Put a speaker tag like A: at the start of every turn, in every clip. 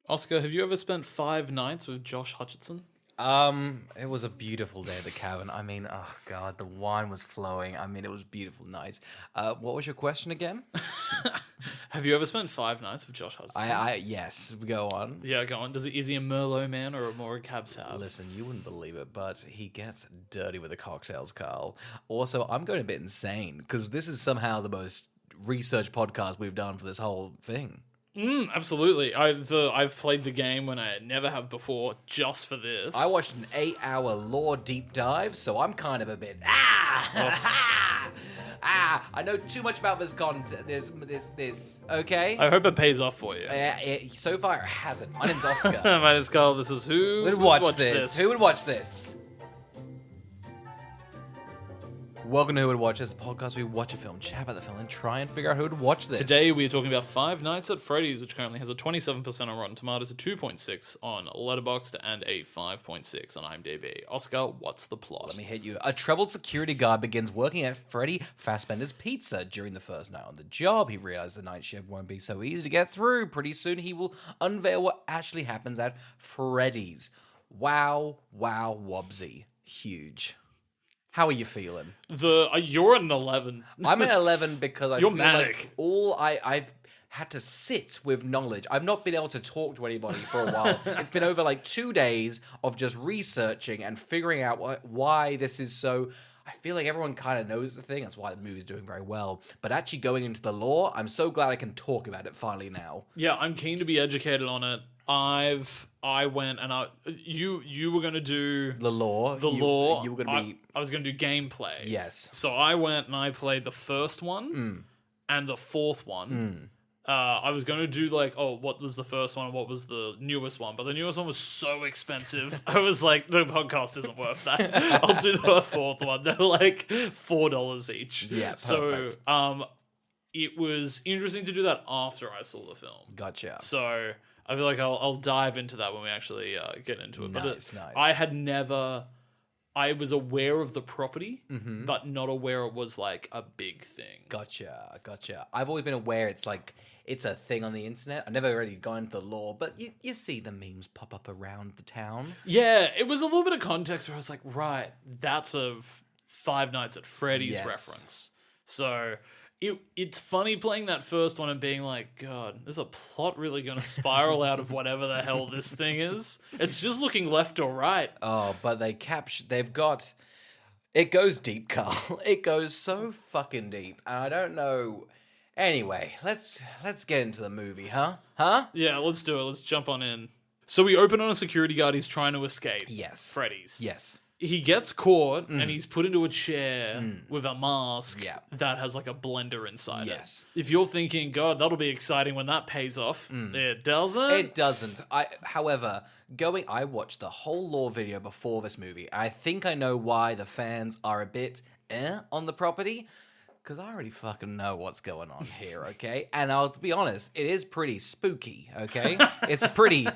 A: Oscar, have you ever spent 5 nights with Josh Hutcherson?
B: It was a beautiful day at the cabin. I mean, oh god, the wine was flowing. I mean, it was a beautiful night. What was your question again?
A: Have you ever spent 5 nights with Josh Hutcherson?
B: Yes, go on.
A: Yeah, go on. Is he a Merlot man or more a cab sav?
B: Listen, you wouldn't believe it, but he gets dirty with the cocktails, Carl. Also, I'm going a bit insane because this is somehow the most research podcast we've done for this whole thing.
A: Absolutely. I've played the game when I never have before, just for this.
B: I watched an 8-hour lore deep dive, so I'm kind of a bit I know too much about this content. This. Okay.
A: I hope it pays off for you.
B: So far, it hasn't. My name's Oscar.
A: My name's Carl. This is Who
B: Would watch this? Who would watch this? Welcome to Who Would Watch This, the podcast where we watch a film, chat about the film, and try and figure out who would watch this.
A: Today we are talking about Five Nights at Freddy's, which currently has a 27% on Rotten Tomatoes, a 2.6 on Letterboxd, and a 5.6 on IMDb. Oscar, what's the plot?
B: Let me hit you. A troubled security guard begins working at Freddy Fazbender's Pizza. During the first night on the job, he realizes the night shift won't be so easy to get through. Pretty soon, he will unveil what actually happens at Freddy's. Wow, wobsy. Huge. How are you feeling?
A: You're at an 11.
B: I'm at 11 because I
A: You're
B: feel
A: manic.
B: like I've had to sit with knowledge. I've not been able to talk to anybody for a while. It's been over like 2 days of just researching and figuring out why this is so... I feel like everyone kind of knows the thing. That's why the movie's doing very well. But actually going into the lore, I'm so glad I can talk about it finally now.
A: Yeah, I'm keen to be educated on it. I went and you were gonna do
B: The lore.
A: lore.
B: You were going to be...
A: I was gonna do gameplay.
B: Yes.
A: So I went and I played the first one and the fourth one. I was going to do what was the first one and what was the newest one, but the newest one was so expensive. I was like, the podcast isn't worth that. I'll do the fourth one. They're like $4 each.
B: Yeah, perfect.
A: So it was interesting to do that after I saw the film.
B: Gotcha.
A: So I feel like I'll dive into that when we actually get into it.
B: Nice.
A: I was aware of the property, but not aware it was like a big thing.
B: Gotcha. I've always been aware it's a thing on the internet. I've never really gone into the lore, but you see the memes pop up around the town.
A: Yeah, it was a little bit of context where I was like, right, that's a Five Nights at Freddy's reference. So it's funny playing that first one and being like, God, is a plot really going to spiral out of whatever the hell this thing is? It's just looking left or right.
B: Oh, but they've got... It goes deep, Carl. It goes so fucking deep. And I don't know... Anyway, let's get into the movie, huh?
A: Yeah, let's do it. Let's jump on in. So we open on a security guard. He's trying to escape.
B: Yes.
A: Freddy's.
B: Yes.
A: He gets caught and he's put into a chair with a mask that has like a blender inside it. If you're thinking, God, that'll be exciting when that pays off, it doesn't.
B: It doesn't. However, I watched the whole lore video before this movie. I think I know why the fans are a bit on the property. Because I already fucking know what's going on here, okay? And to be honest, it is pretty spooky, okay? It's pretty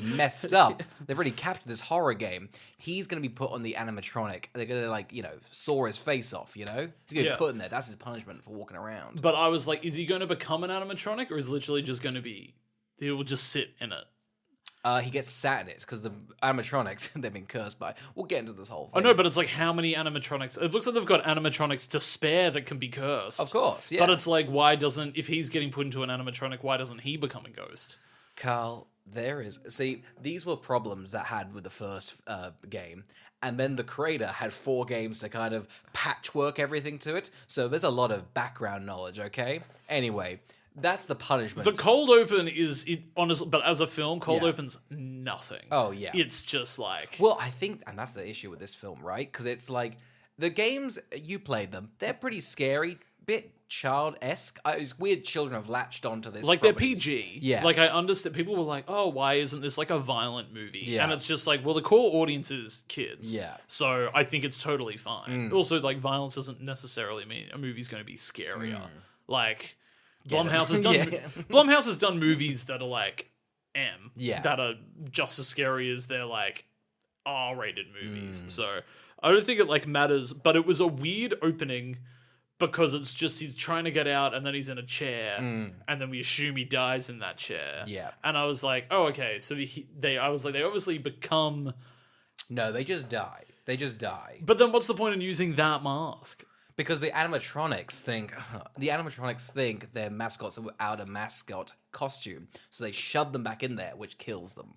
B: messed up. They've really captured this horror game. He's going to be put on the animatronic. They're going to, saw his face off, He's going to be put in there. That's his punishment for walking around.
A: But I was like, is he going to become an animatronic or is literally just going to be... He will just sit in it?
B: He gets sat in it because the animatronics they've been cursed by. We'll get into this whole thing.
A: I know, but it's like how many animatronics? It looks like they've got animatronics to spare that can be cursed.
B: Of course, yeah.
A: But it's like, if he's getting put into an animatronic, why doesn't he become a ghost?
B: Carl, these were problems that had with the first game. And then the creator had 4 games to kind of patchwork everything to it. So there's a lot of background knowledge, okay? Anyway... That's the punishment.
A: The cold open honestly, but as a film, cold open's nothing.
B: Oh, yeah.
A: It's just like...
B: Well, I think, and that's the issue with this film, right? Because it's like, the games, you played them, they're pretty scary, bit child-esque. It's weird children have latched onto this.
A: Like,
B: properties.
A: they're PG.
B: Yeah.
A: Like, I understand, people were like, oh, why isn't this like a violent movie?
B: Yeah.
A: And it's just like, well, the core audience is kids.
B: Yeah.
A: So I think it's totally fine. Also, like, violence doesn't necessarily mean a movie's going to be scarier. Like... Blumhouse has done movies that are like that are just as scary as their like R-rated movies. So I don't think it like matters, but it was a weird opening because it's just he's trying to get out and then he's in a chair and then we assume he dies in that chair.
B: Yeah.
A: And I was like, oh, okay. So they obviously become.
B: No, they just die. They just die.
A: But then what's the point in using that mask?
B: Because the animatronics think their mascots are without a mascot costume, so they shove them back in there, which kills them.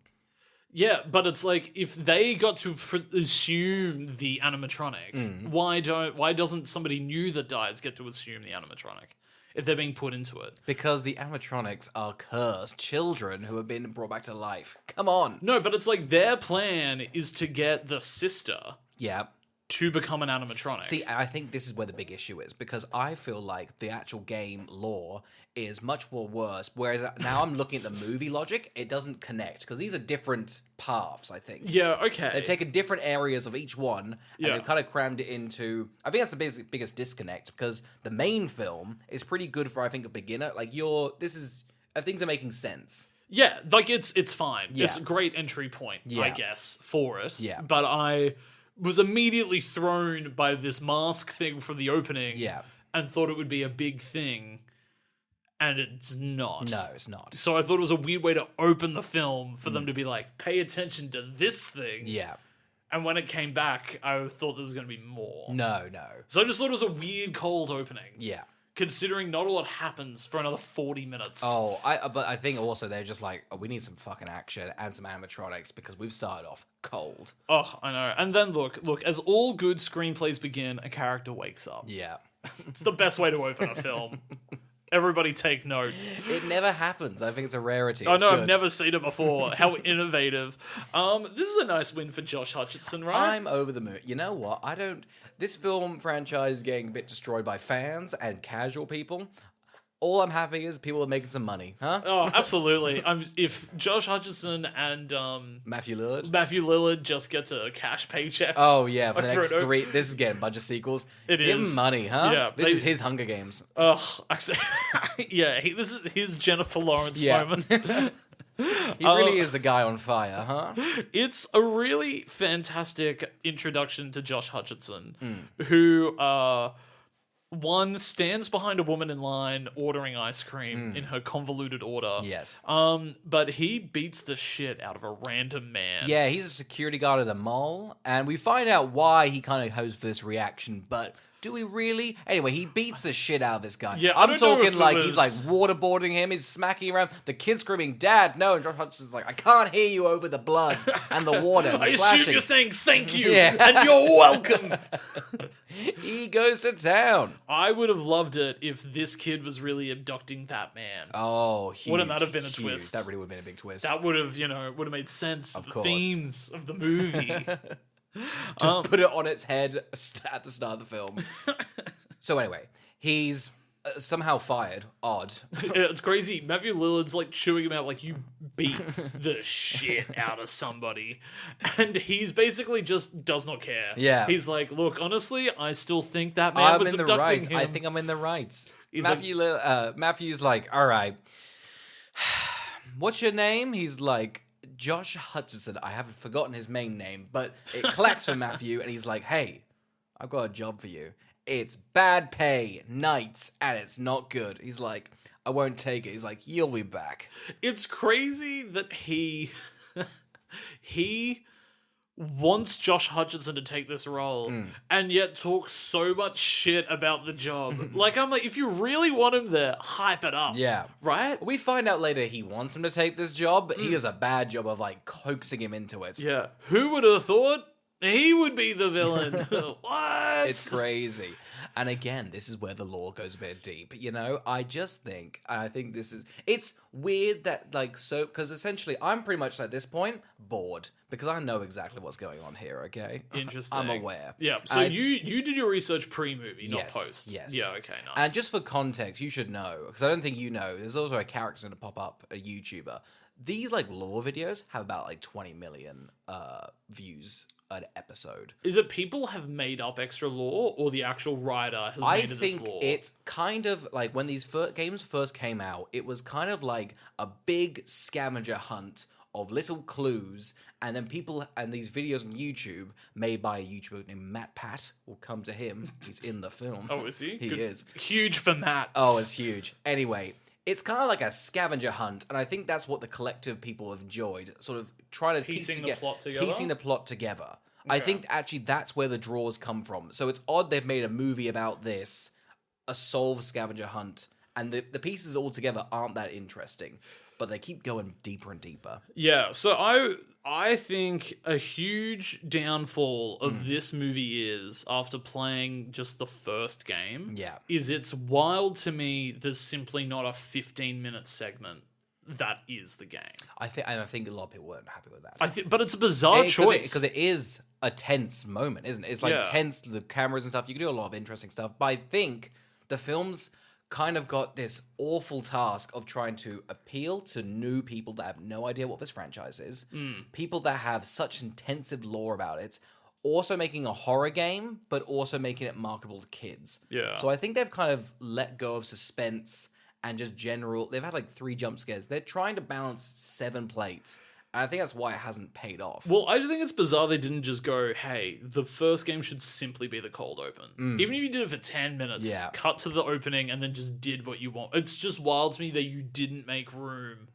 A: Yeah, but it's like if they got to assume the animatronic, why doesn't somebody new that dies get to assume the animatronic if they're being put into it?
B: Because the animatronics are cursed children who have been brought back to life. Come on.
A: No, but it's like their plan is to get the sister
B: Yeah.
A: to become an animatronic.
B: See, I think this is where the big issue is, because I feel like the actual game lore is much more worse, whereas now I'm looking at the movie logic, it doesn't connect, because these are different paths, I think.
A: Yeah, okay.
B: They've taken different areas of each one, and they've kind of crammed it into... I think that's the biggest disconnect, because the main film is pretty good for, I think, a beginner. Like, things are making sense.
A: Yeah, like, it's fine.
B: Yeah.
A: It's a great entry point, I guess, for it.
B: Yeah.
A: But I was immediately thrown by this mask thing from the opening and thought it would be a big thing, and it's not.
B: No, it's not.
A: So I thought it was a weird way to open the film for them to be like, pay attention to this thing.
B: Yeah.
A: And when it came back, I thought there was going to be more.
B: No.
A: So I just thought it was a weird cold opening.
B: Yeah.
A: Considering not a lot happens for another 40 minutes.
B: But I think also they're just like, we need some fucking action and some animatronics because we've started off cold.
A: Oh, I know. And then look, as all good screenplays begin, a character wakes up.
B: Yeah.
A: It's the best way to open a film. Everybody take note.
B: It never happens. I think it's a rarity.
A: I know,
B: good.
A: I've never seen it before. How innovative. This is a nice win for Josh Hutcherson, right?
B: I'm over the moon. You know what? This film franchise is getting a bit destroyed by fans and casual people. All I'm happy is people are making some money, huh?
A: Oh, absolutely. If Josh Hutcherson and
B: Matthew Lillard?
A: Matthew Lillard just get a cash paycheck.
B: Oh, yeah, for the next 3... This is getting a bunch of sequels.
A: It
B: Give
A: is.
B: him money, huh?
A: Yeah,
B: this is his Hunger Games.
A: Ugh. Yeah, this is his Jennifer Lawrence moment.
B: He really is the guy on fire, huh?
A: It's a really fantastic introduction to Josh Hutcherson, who... one stands behind a woman in line ordering ice cream in her convoluted order.
B: Yes.
A: But he beats the shit out of a random man.
B: Yeah, he's a security guard at the mall, and we find out why he kind of goes for this reaction, but do we really? Anyway, he beats the shit out of this guy.
A: Yeah, I
B: I'm
A: don't know
B: talking
A: if
B: like
A: it
B: he's
A: was-
B: like waterboarding him, he's smacking around, the kid's screaming, "Dad, no!" And Josh Hutcherson's like, "I can't hear you over the blood and the water." And
A: I
B: splashing.
A: assume you're saying thank you,
B: Yeah.
A: and you're welcome.
B: He goes to town.
A: I would have loved it if this kid was really abducting that man.
B: Oh, huge.
A: Wouldn't that have been a
B: huge.
A: twist?
B: That really would have been a big twist.
A: That would have, made sense of the
B: course.
A: themes of the movie.
B: Just put it on its head at the start of the film. So anyway, he's somehow fired. Odd.
A: It's crazy. Matthew Lillard's like chewing him out like you beat the shit out of somebody. And he's basically just does not care.
B: Yeah.
A: He's like, look, honestly, I still think that man
B: I'm
A: was
B: in the
A: abducting
B: right.
A: him.
B: I think I'm in the right.
A: He's
B: Matthew's like, all right. What's your name? He's like, Josh Hutcherson. I haven't forgotten his main name, but it clicks for Matthew, and he's like, hey, I've got a job for you. It's bad pay, nights, and it's not good. He's like, I won't take it. He's like, you'll be back.
A: It's crazy that he wants Josh Hutcherson to take this role and yet talks so much shit about the job. Like, I'm like, if you really want him there, hype it up.
B: Yeah.
A: Right?
B: We find out later he wants him to take this job, but he does a bad job of, like, coaxing him into it.
A: Yeah. Who would have thought he would be the villain? What?
B: It's crazy. And again, this is where the lore goes a bit deep. I just think, and I think it's weird that, like, because essentially I'm pretty much at this point bored because I know exactly what's going on here, okay?
A: Interesting.
B: I'm aware.
A: Yeah. So you did your research pre-movie, not
B: Yes,
A: post.
B: yes.
A: Yeah, okay, nice.
B: And just for context, you should know, because I don't think you know, there's also a character going to pop up, a YouTuber. These, like, lore videos have about, like, 20 million views an episode.
A: Is it people have made up extra lore, or the actual writer has
B: I
A: made this
B: think
A: lore?
B: it's kind of like when these games first came out, it was kind of like a big scavenger hunt of little clues, and then people and these videos on YouTube made by a YouTuber named Matt Pat will come to him. He's in the film.
A: Oh, is he?
B: He is.
A: Huge for Matt.
B: Oh, it's huge. Anyway, it's kind of like a scavenger hunt, and I think that's what the collective people have enjoyed, sort of trying to
A: Piecing the plot together?
B: Piecing the plot together. I think actually that's where the draws come from. So it's odd they've made a movie about this, a solved scavenger hunt, and the pieces all together aren't that interesting, but they keep going deeper and deeper.
A: Yeah, so I think a huge downfall of this movie is, after playing just the first game, is it's wild to me there's simply not a 15-minute segment that is the game.
B: I think a lot of people weren't happy with that.
A: But it's a bizarre choice.
B: Because it is a tense moment, isn't it? It's like tense, the cameras and stuff. You can do a lot of interesting stuff, but I think the film's kind of got this awful task of trying to appeal to new people that have no idea what this franchise is, people that have such intensive lore about it, also making a horror game, but also making it marketable to kids.
A: Yeah.
B: So I think they've kind of let go of suspense and just general. They've had like 3 jump scares. They're trying to balance 7 plates. And I think that's why it hasn't paid off.
A: Well, I think it's bizarre they didn't just go, hey, the first game should simply be the cold open. Even if you did it for 10 minutes, cut to the opening and then just did what you want. It's just wild to me that you didn't make room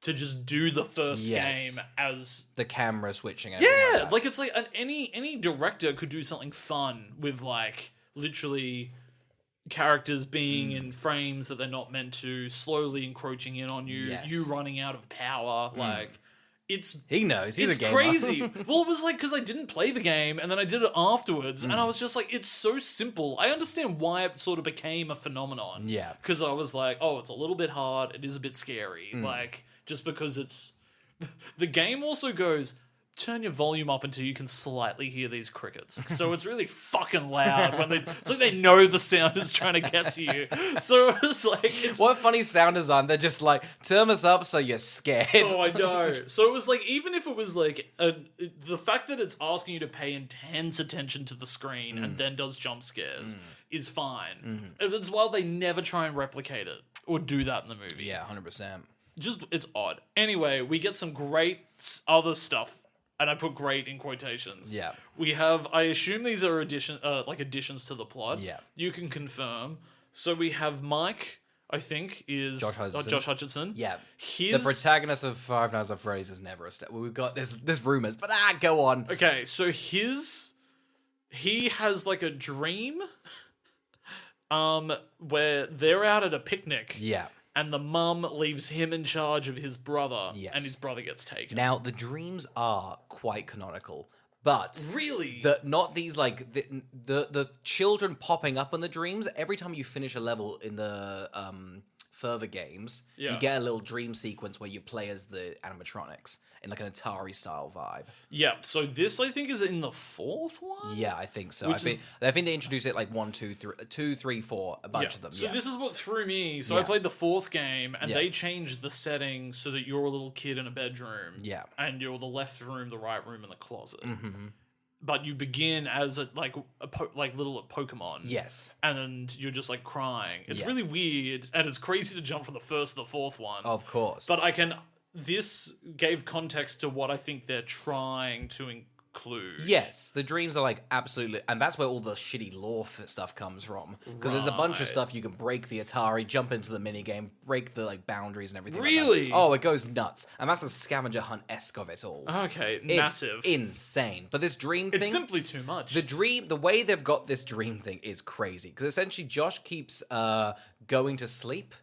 A: to just do the first game as...
B: the camera switching.
A: Yeah, like it's like any director could do something fun with like literally characters being in frames that they're not meant to, slowly encroaching in on you, you running out of power, like...
B: He knows. He's a gamer.
A: Crazy. Well, it was like, because I didn't play the game and then I did it afterwards, and I was just like, it's so simple. I understand why it sort of became a phenomenon.
B: Yeah.
A: Because I was like, oh, it's a little bit hard. It is a bit scary. Like, just because it's... The game also goes, turn your volume up until you can slightly hear these crickets. So it's really fucking loud when it's like they know the sound is trying to get to you. So it's like...
B: What funny sound design. They're just like, turn us up so you're scared.
A: Oh, I know. So it was like, even if it was like, the fact that it's asking you to pay intense attention to the screen and then does jump scares is fine. It's while they never try and replicate it or do that in the movie.
B: Yeah, 100%.
A: Just, it's odd. Anyway, we get some great other stuff. And I put great in quotations.
B: Yeah.
A: We have, I assume these are additions to the plot.
B: Yeah.
A: You can confirm. So we have Mike, I think, is Josh Hutcherson.
B: Yeah. The protagonist of Five Nights at Freddy's is never a step. We've got there's rumors, but go on.
A: Okay, so he has like a dream where they're out at a picnic.
B: Yeah.
A: And the mum leaves him in charge of his brother, and his brother gets taken.
B: Now, the dreams are quite canonical, but...
A: Really?
B: Not these, like... The children popping up in the dreams, every time you finish a level in the further games, you get a little dream sequence where you play as the animatronics in like an Atari-style vibe.
A: Yeah, so this, I think, is in the 4th one?
B: Yeah, I think so. I think they introduced it like 1, 2, 3, 4, a bunch of them.
A: So this is what threw me. So I played the 4th game, and they changed the setting so that you're a little kid in a bedroom. Yeah. And you're the left room, the right room, and the closet. Mm-hmm. But you begin as a little Pokemon. Yes. And you're just like crying. It's really weird, and it's crazy to jump from the 1st to the 4th one.
B: Of course.
A: But this gave context to what I think they're trying to include.
B: Yes, the dreams are like absolutely, and that's where all the shitty lore stuff comes from. Because there's a bunch of stuff you can break the Atari, jump into the minigame, break the like boundaries and everything.
A: Really?
B: Like it goes nuts, and that's the scavenger hunt-esque of it all.
A: Okay, massive,
B: it's insane. But this dream thing,
A: it's simply too much.
B: The way they've got this dream thing is crazy. Because essentially, Josh keeps going to sleep.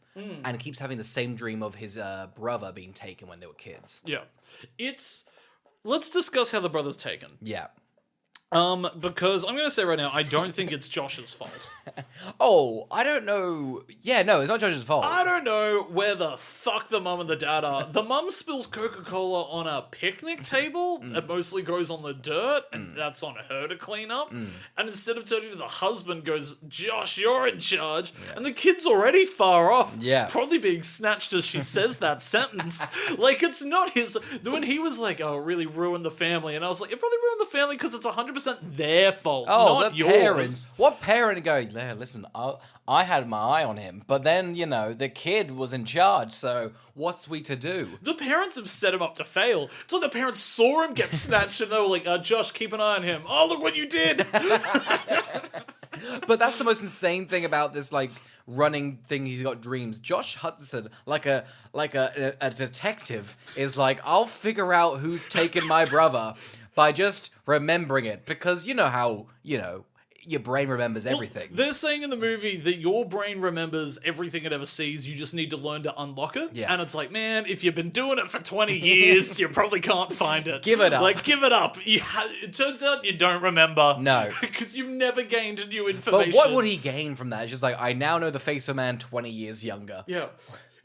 B: And keeps having the same dream of his brother being taken when they were kids.
A: Yeah. Let's discuss how the brother's taken.
B: Yeah.
A: Because I'm going to say right now, I don't think it's Josh's fault.
B: I don't know. Yeah, no, it's not Josh's fault.
A: I don't know where the fuck the mum and the dad are. The mum spills Coca-Cola on a picnic table. It mostly goes on the dirt, and that's on her to clean up. And instead of turning to the husband, goes, Josh, you're in charge. Yeah. And the kid's already far off. Yeah. Probably being snatched as she says that sentence. Like, it's not his... When he was like, oh, it really ruined the family. And I was like, it probably ruined the family because it's 100% 100% their fault,
B: Oh,
A: not
B: the
A: yours.
B: parents. What parent go, yeah, listen, I had my eye on him, but then, the kid was in charge, so what's we to do?
A: The parents have set him up to fail. It's like the parents saw him get snatched and they were like, Josh, keep an eye on him. Oh, look what you did.
B: But that's the most insane thing about this, running thing. He's got dreams. Josh Hudson, like a detective, is like, I'll figure out who's taken my brother by just remembering it, because you know how your brain remembers everything.
A: They're saying in the movie that your brain remembers everything it ever sees. You just need to learn to unlock it.
B: Yeah.
A: And it's like, man, if you've been doing it for 20 years, you probably can't find it.
B: Give it up.
A: Give it up. It turns out you don't remember.
B: No.
A: Because you've never gained new information.
B: But what would he gain from that? It's just like, I now know the face of a man 20 years younger.
A: Yeah.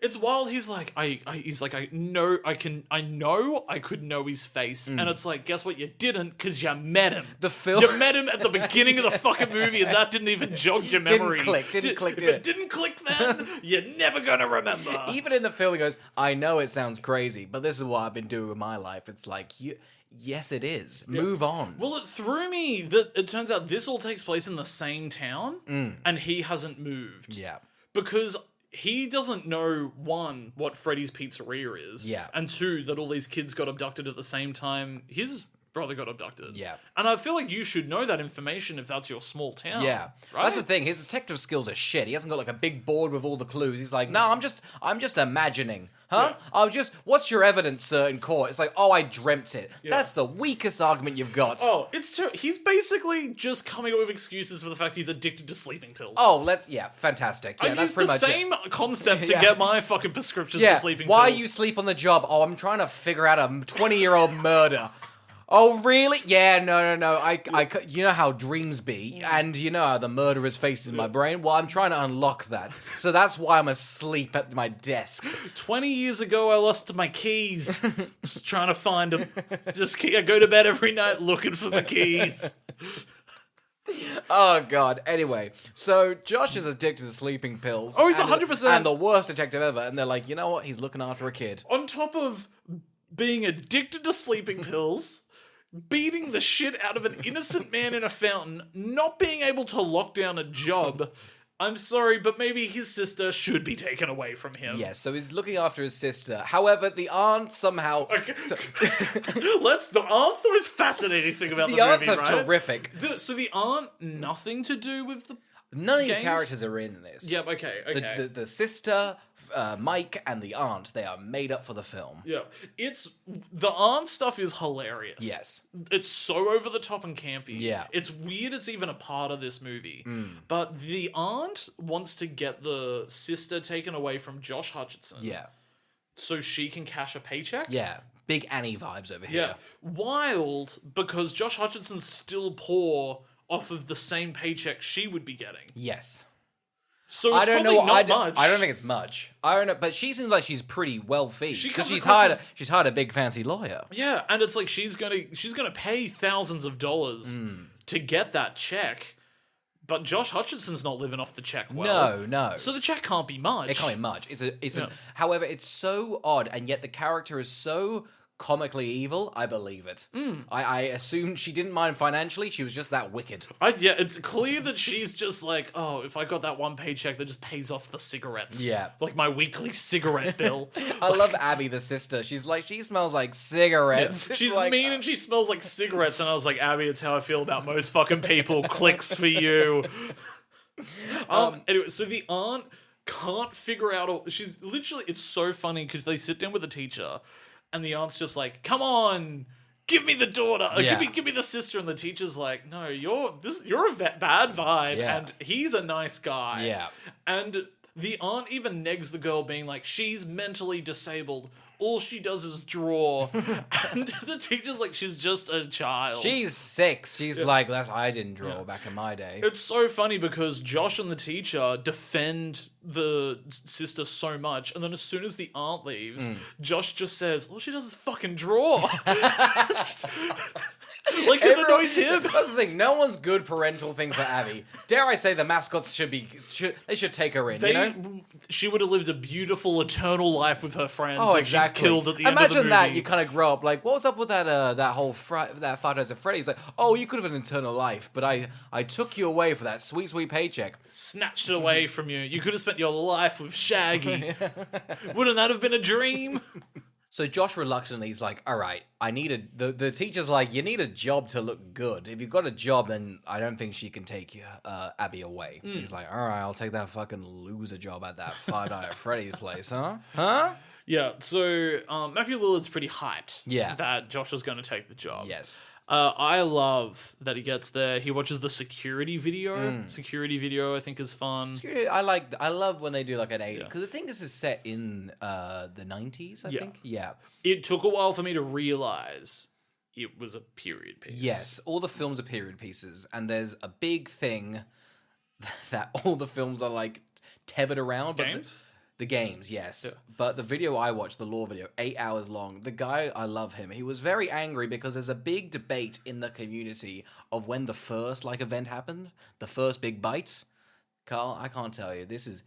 A: It's wild. He's like, I know I could know his face, and it's like, guess what? You didn't, because you met him. You met him at the beginning of the fucking movie, and that didn't even jog your memory.
B: Didn't click.
A: If it didn't click then, you're never gonna remember.
B: Even in the film, he goes, I know it sounds crazy, but this is what I've been doing with my life. It's like, yes, it is. Yeah. Move on.
A: Well, it threw me that it turns out this all takes place in the same town, and he hasn't moved.
B: Yeah.
A: Because he doesn't know, one, what Freddy's Pizzeria is.
B: Yeah.
A: And two, that all these kids got abducted at the same time his brother got abducted.
B: Yeah.
A: And I feel like you should know that information if that's your small town.
B: Yeah.
A: Right?
B: That's the thing. His detective skills are shit. He hasn't got a big board with all the clues. He's like, no, I'm just imagining. Huh? Yeah. What's your evidence, sir, in court? It's like, oh, I dreamt it. Yeah. That's the weakest argument you've got.
A: Oh, he's basically just coming up with excuses for the fact he's addicted to sleeping pills.
B: Oh, fantastic. Yeah,
A: I've
B: that's
A: used the same concept to get my fucking prescriptions for sleeping pills.
B: Why you sleep on the job? Oh, I'm trying to figure out a 20-year-old murder. Oh, really? Yeah, no. You know how dreams be, and you know how the murderer's face is in my brain? Well, I'm trying to unlock that. So that's why I'm asleep at my desk.
A: 20 years ago, I lost my keys. Just trying to find them. I go to bed every night looking for my keys.
B: Oh, God. Anyway, so Josh is addicted to sleeping pills.
A: Oh, he's 100%.
B: And the worst detective ever. And they're like, you know what? He's looking after a kid.
A: On top of being addicted to sleeping pills, beating the shit out of an innocent man in a fountain, not being able to lock down a job. I'm sorry, but maybe his sister should be taken away from him.
B: Yes, so he's looking after his sister. However, the aunt somehow...
A: Okay. The aunt's the most fascinating thing about the movie,
B: aunts are
A: right?
B: terrific.
A: So the aunt, nothing to do with the
B: None of
A: games?
B: these characters are in this.
A: Yep, okay.
B: The sister, Mike, and the aunt, they are made up for the film.
A: Yeah. The aunt stuff is hilarious.
B: Yes.
A: It's so over the top and campy.
B: Yeah.
A: It's weird it's even a part of this movie. But the aunt wants to get the sister taken away from Josh Hutcherson.
B: Yeah.
A: So she can cash a paycheck.
B: Yeah. Big Annie vibes over here.
A: Yeah. Wild, because Josh Hutcherson's still poor off of the same paycheck she would be getting.
B: Yes.
A: So it's
B: I don't
A: probably
B: know.
A: not much.
B: I don't think it's much. I don't know, but she seems like she's pretty wealthy because she's
A: across
B: hired a big fancy lawyer.
A: Yeah, and it's like she's gonna pay thousands of dollars to get that check, but Josh Hutcherson's not living off the check well.
B: No.
A: So the check can't be much.
B: It can't be much. However, it's so odd, and yet the character is so comically evil. I believe it. I assumed she didn't mind financially. She was just that wicked.
A: It's clear that she's just like, oh, if I got that one paycheck that just pays off the cigarettes.
B: Yeah.
A: Like my weekly cigarette bill.
B: I love Abby, the sister. She's like, she smells like cigarettes.
A: Yeah. She's
B: like,
A: mean and she smells like cigarettes. And I was like, Abby, it's how I feel about most fucking people. Clicks for you. Anyway, so the aunt can't figure out... She's literally... It's so funny because they sit down with the teacher and the aunt's just like, come on, give me the daughter.
B: Yeah.
A: Give me the sister. And the teacher's like, no, you're a bad vibe.
B: Yeah.
A: And he's a nice guy.
B: Yeah.
A: And the aunt even negs the girl being like, she's mentally disabled. All she does is draw. And the teacher's like, she's just a child.
B: She's 6. She's like, I didn't draw back in my day.
A: It's so funny because Josh and the teacher defend the sister so much, and then as soon as the aunt leaves, Josh just says, all she does is fucking draw. Like, it annoys him.
B: That's the thing. No one's good parental thing for Abby. Dare I say the mascots should take her in,
A: She would have lived a beautiful, eternal life with her friends
B: Oh,
A: if
B: exactly.
A: she's killed at the end of the movie.
B: Imagine that, you kind of grow up like, what was up with that whole that Five Nights at Freddy's? Like, oh, you could have an eternal life, but I took you away for that sweet, sweet paycheck.
A: Snatched it away from you. You could have spent your life with Shaggy. Wouldn't that have been a dream?
B: So Josh reluctantly is like, all right, the teacher's like, you need a job to look good. If you've got a job, then I don't think she can take Abby away. He's like, all right, I'll take that fucking loser job at that Five Nights at Freddy's place, huh? Huh?
A: Yeah, so Matthew Lillard's pretty hyped
B: Yeah.
A: that Josh is going to take the job.
B: Yes.
A: I love that he gets there. He watches the security video. Security video, I think, is fun.
B: I love when they do like an 80s, because I think this is set in the 90s, I think. Yeah.
A: It took a while for me to realize it was a period piece.
B: Yes, all the films are period pieces, and there's a big thing that all the films are like tethered around.
A: Games?
B: The games, yes.
A: Yeah.
B: But the video I watched, the lore video, 8 hours long, the guy, I love him. He was very angry because there's a big debate in the community of when the first event happened, the first big bite. Carl, I can't tell you. This is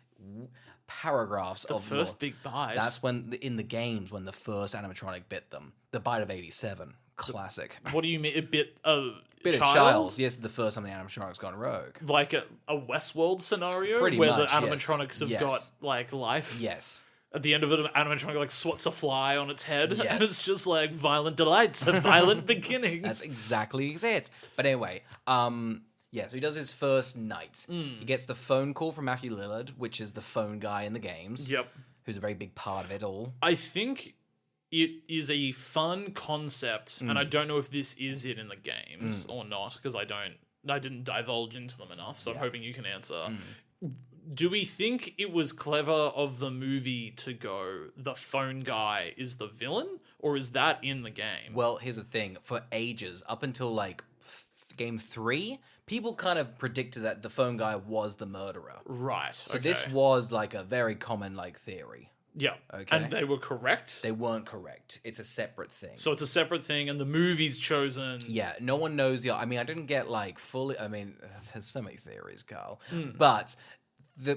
B: paragraphs of
A: The first big bite.
B: That's when, in the games, when the first animatronic bit them. The bite of 87. Classic.
A: What do you mean? A bit of
B: Bit
A: child?
B: of child. Yes, the first time the animatronic's gone rogue.
A: Like a Westworld scenario?
B: Pretty
A: where
B: much,
A: the animatronics have
B: yes.
A: got, like, life?
B: Yes.
A: At the end of it, an animatronic, like, swats a fly on its head.
B: Yes.
A: And it's just, like, violent delights and violent beginnings.
B: That's exactly it. But anyway, yeah, so he does his first night. He gets the phone call from Matthew Lillard, which is the phone guy in the games.
A: Yep.
B: Who's a very big part of it all.
A: I think it is a fun concept, and I don't know if this is it in the games or not, because I didn't divulge into them enough, so I'm hoping you can answer. Do we think it was clever of the movie to go, the phone guy is the villain, or is that in the game?
B: Well, here's the thing. For ages, up until like game 3, people kind of predicted that the phone guy was the murderer.
A: Right.
B: So this was like a very common like theory.
A: Yeah.
B: Okay.
A: And they were correct?
B: They weren't correct. It's a separate thing.
A: So it's a separate thing, and the movie's chosen.
B: Yeah, no one knows I mean, I didn't get like fully. I mean, there's so many theories, Carl. But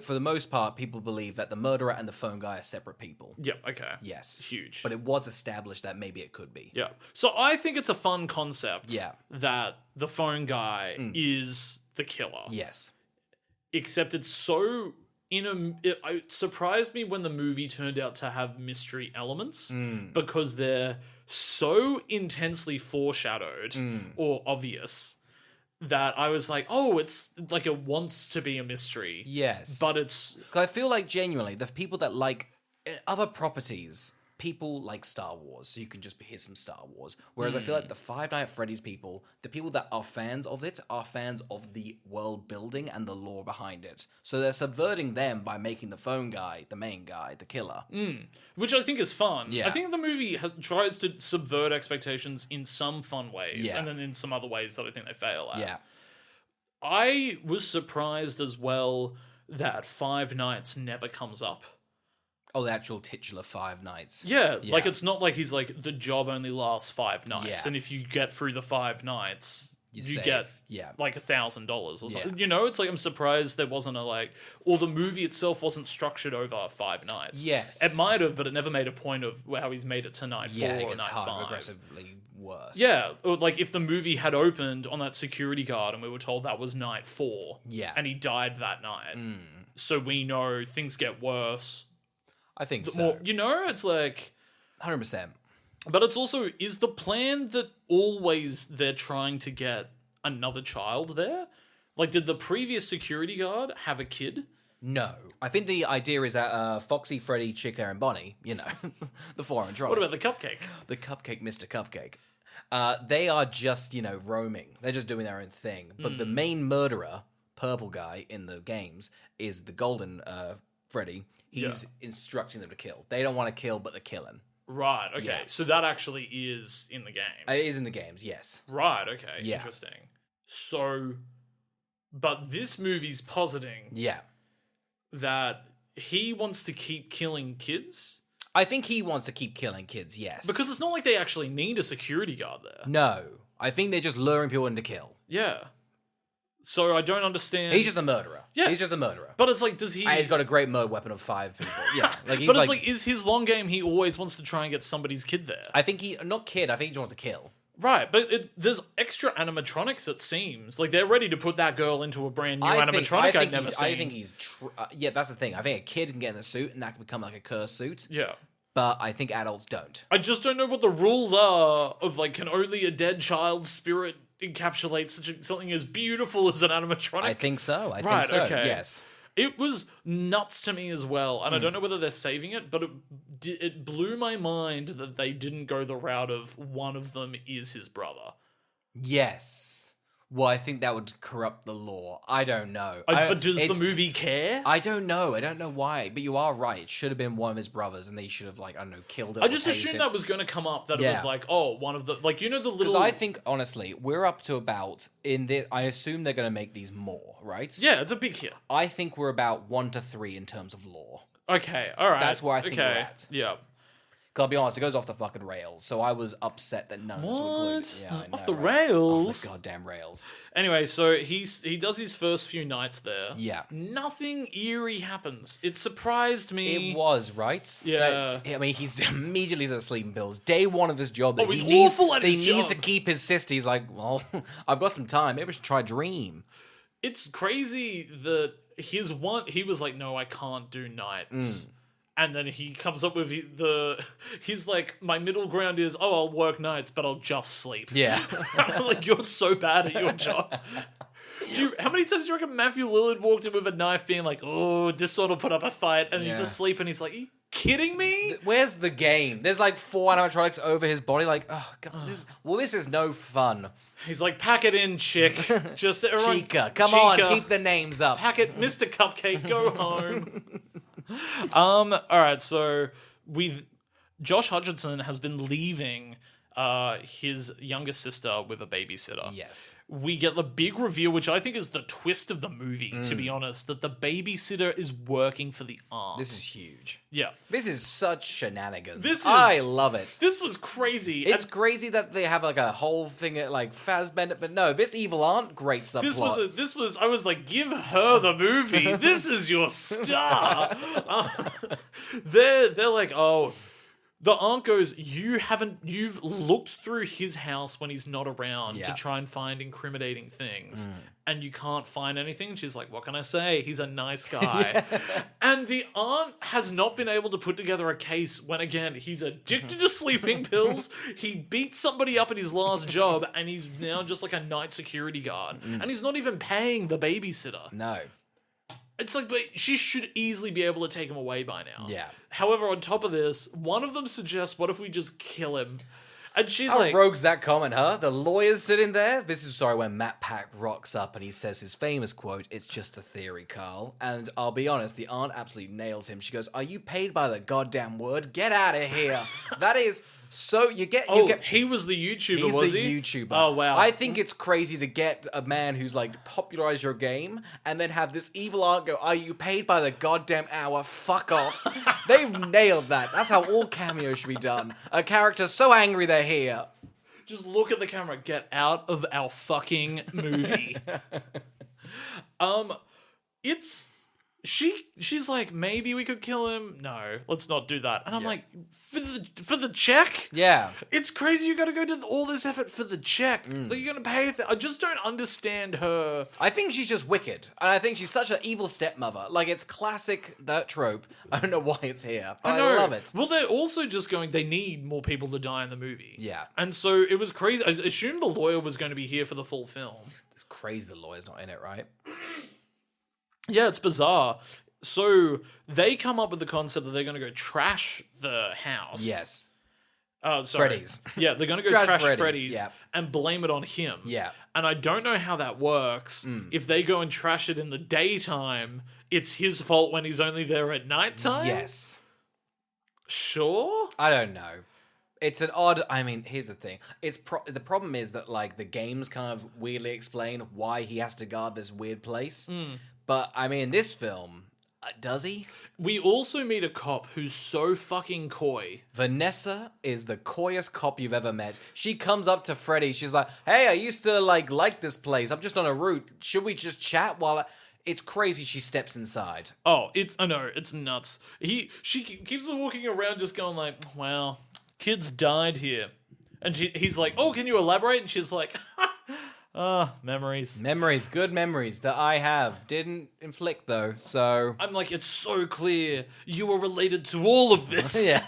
B: for the most part, people believe that the murderer and the phone guy are separate people.
A: Yeah, okay.
B: Yes.
A: Huge.
B: But it was established that maybe it could be.
A: Yeah. So I think it's a fun concept
B: Yeah.
A: that the phone guy is the killer.
B: Yes.
A: Except it's so it surprised me when the movie turned out to have mystery elements because they're so intensely foreshadowed or obvious that I was like, oh, it's like it wants to be a mystery.
B: Yes.
A: But it's...
B: 'Cause I feel like genuinely, the people that like other properties, people like Star Wars, so you can just hear some Star Wars. Whereas I feel like the Five Nights at Freddy's people, the people that are fans of it, are fans of the world building and the lore behind it. So they're subverting them by making the phone guy, the main guy, the killer.
A: Which I think is fun.
B: Yeah.
A: I think the movie tries to subvert expectations in some fun ways,
B: Yeah.
A: and then in some other ways that I think they fail at.
B: Yeah.
A: I was surprised as well that Five Nights never comes up.
B: Oh, the actual titular Five Nights.
A: Yeah, like it's not like he's like, the job only lasts 5 nights,
B: Yeah.
A: and if you get through the 5 nights, you
B: save.
A: get
B: Yeah.
A: like $1,000 or something.
B: Yeah.
A: You know, it's like I'm surprised there wasn't a like, or the movie itself wasn't structured over 5 nights.
B: Yes.
A: It might have, but it never made a point of how he's made it to night 4
B: Yeah, it
A: or
B: gets
A: night
B: hard
A: 5.
B: progressively worse.
A: Yeah, or like if the movie had opened on that security guard and we were told that was night 4,
B: Yeah.
A: and he died that night, so we know things get worse.
B: I think
A: The
B: so.
A: more, you know, it's like,
B: 100%.
A: but it's also, is the plan that always they're trying to get another child there? Like, did the previous security guard have a kid?
B: No. I think the idea is that Foxy, Freddy, Chica, and Bonnie, you know, the four animatronics.
A: What about the cupcake?
B: The Cupcake, Mr. Cupcake. They are just, you know, roaming. They're just doing their own thing. But the main murderer, purple guy in the games, is the golden Freddy. He's instructing them to kill. They don't want to kill, but they're killing.
A: Right, okay.
B: Yeah.
A: So that actually is in the games.
B: It is in the games, yes.
A: Right, okay.
B: Yeah.
A: Interesting. So, but this movie's positing
B: Yeah.
A: that he wants to keep killing kids?
B: I think he wants to keep killing kids, yes.
A: Because it's not like they actually need a security guard there.
B: No. I think they're just luring people in to kill.
A: Yeah. So I don't understand.
B: He's just a murderer.
A: Yeah.
B: He's just a murderer.
A: But it's like, does he...
B: And he's got a great murder weapon of 5 people. Yeah. Like, he's
A: but it's like, is his long game he always wants to try and get somebody's kid there?
B: I think not kid, I think he just wants to kill.
A: Right, but there's extra animatronics, it seems. Like, they're ready to put that girl into a brand new animatronic I've never seen.
B: I think he's... yeah, that's the thing. I think a kid can get in the suit, and that can become like a cursed suit.
A: Yeah.
B: But I think adults don't.
A: I just don't know what the rules are of, like, can only a dead child's spirit encapsulate something as beautiful as an animatronic?
B: I think so. I think so,
A: okay.
B: Yes.
A: It was nuts to me as well, and I don't know whether they're saving it, but it blew my mind that they didn't go the route of one of them is his brother.
B: Yes. Well, I think that would corrupt the law. I don't know.
A: But does the movie care?
B: I don't know. I don't know why. But you are right. It should have been one of his brothers, and they should have, like, I don't know, killed it.
A: I just assumed that was going to come up, that it was like, oh, one of the... Like, you know the little...
B: Because I think, honestly, we're up to about... I assume they're going to make these more, right?
A: Yeah, it's a big hit.
B: I think we're about 1 to 3 in terms of lore.
A: Okay, alright.
B: That's where I think we're at.
A: Yeah.
B: Because I'll be honest, it goes off the fucking rails. So I was upset that none of us were included. Yeah, I know,
A: off the
B: right?
A: rails?
B: Off the goddamn rails.
A: Anyway, so he does his first few nights there.
B: Yeah.
A: Nothing eerie happens. It surprised me.
B: It was, right?
A: Yeah.
B: I mean, he's immediately to the sleeping pills. Day 1 of his job.
A: He's awful at his job.
B: He needs to keep his sister. He's like, well, I've got some time. Maybe I should try Dream.
A: It's crazy that he was like, no, I can't do nights. And then he comes up with he's like, my middle ground is, oh, I'll work nights, but I'll just sleep.
B: Yeah.
A: I'm like, you're so bad at your job. How many times do you reckon Matthew Lillard walked in with a knife being like, oh, this one will put up a fight, and he's asleep, and he's like, are you kidding me?
B: Where's the game? There's like 4 animatronics over his body, like, oh, God, this is no fun.
A: He's like, pack it in, chick. Just everyone,
B: Chica, come on, keep the names up.
A: Pack it, Mr. Cupcake, go home. Alright, so Josh Hutcherson has been leaving his younger sister with a babysitter.
B: Yes.
A: We get the big reveal, which I think is the twist of the movie, to be honest, that the babysitter is working for the aunt.
B: This is huge.
A: Yeah.
B: This is such shenanigans.
A: I
B: love it.
A: This was crazy.
B: It's crazy that they have like a whole thing at like Fassbender, but no, this evil aunt, great subplot.
A: I was like, give her the movie. This is your star. They're like, oh, the aunt goes, you've looked through his house when he's not around to try and find incriminating things, and you can't find anything. She's like, what can I say? He's a nice guy. And the aunt has not been able to put together a case when, again, he's addicted to sleeping pills, he beat somebody up at his last job, and he's now just like a night security guard. And he's not even paying the babysitter.
B: No.
A: It's like, but she should easily be able to take him away by now.
B: Yeah.
A: However, on top of this, one of them suggests, what if we just kill him? And she's
B: How
A: like...
B: rogue's that comment, huh? The lawyer's sitting there? This is, when Matt Pack rocks up and he says his famous quote, "It's just a theory, Carl." And I'll be honest, the aunt absolutely nails him. She goes, "Are you paid by the goddamn word? Get out of here." That is... So you get
A: he was the YouTuber,
B: he's
A: was
B: the
A: he?
B: YouTuber.
A: Oh, wow.
B: I think it's crazy to get a man who's like popularized your game and then have this evil aunt go, "Are you paid by the goddamn hour? Fuck off." They've nailed that. That's how all cameos should be done. A character so angry they're here.
A: Just look at the camera. Get out of our fucking movie. She's like, maybe we could kill him. No, let's not do that. And I'm like, for the check?
B: Yeah.
A: It's crazy you gotta go to all this effort for the check. Like, you're gonna pay I just don't understand her.
B: I think she's just wicked. And I think she's such an evil stepmother. Like, it's classic, that trope. I don't know why it's here, but I love it.
A: Well, they're also just going, they need more people to die in the movie.
B: Yeah.
A: And so it was crazy. I assumed the lawyer was going to be here for the full film.
B: It's crazy the lawyer's not in it, right?
A: Yeah, it's bizarre. So they come up with the concept that they're going to go trash the house.
B: Yes.
A: Oh, sorry.
B: Freddy's.
A: Yeah, they're going to go trash Freddy's
B: yeah.
A: and blame it on him.
B: Yeah.
A: And I don't know how that works. If they go and trash it in the daytime, it's his fault when he's only there at nighttime?
B: Yes.
A: Sure?
B: I don't know. It's an odd... I mean, here's the thing. The problem is that, like, the games kind of weirdly explain why he has to guard this weird place. But, I mean, in this film, Does he?
A: We also meet a cop who's so fucking coy.
B: Vanessa is the coyest cop you've ever met. She comes up to Freddy. She's like, "Hey, I used to like this place. I'm just on a route. Should we just chat while?" It's crazy. She steps inside.
A: Oh, I know, it's nuts. She keeps walking around just going like, "Well, kids died here," and he's like, "Oh, can you elaborate?" And she's like, memories.
B: Memories, good memories that I have. Didn't inflict though, so.
A: I'm like, it's so clear you are related to all of this.
B: Yeah.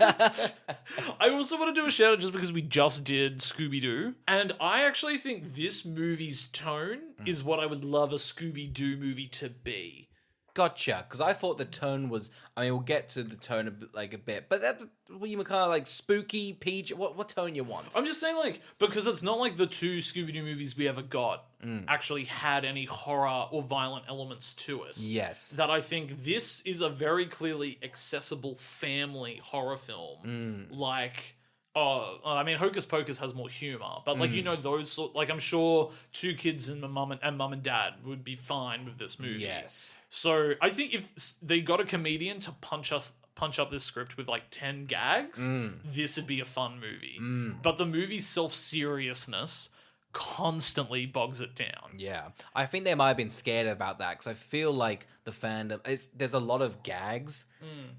A: I also want to do a shout out just because we just did Scooby-Doo. And I actually think this movie's tone is what I would love a Scooby-Doo movie to be.
B: Gotcha, because I thought the tone was. I mean, we'll get to the tone a bit, but that you were kind of like spooky, PG. What tone you want?
A: I'm just saying, like, because it's not like the two Scooby-Doo movies we ever got actually had any horror or violent elements to it.
B: Yes.
A: That I think this is a very clearly accessible family horror film. Like, I mean, Hocus Pocus has more humor, but like, you know, those sort, like, I'm sure two kids and mum and dad would be fine with this movie.
B: Yes.
A: So I think if they got a comedian to punch up this script with like 10 gags, this would be a fun movie. But the movie's self-seriousness constantly bogs it down.
B: Yeah, I think they might have been scared about that because I feel like the fandom, there's a lot of gags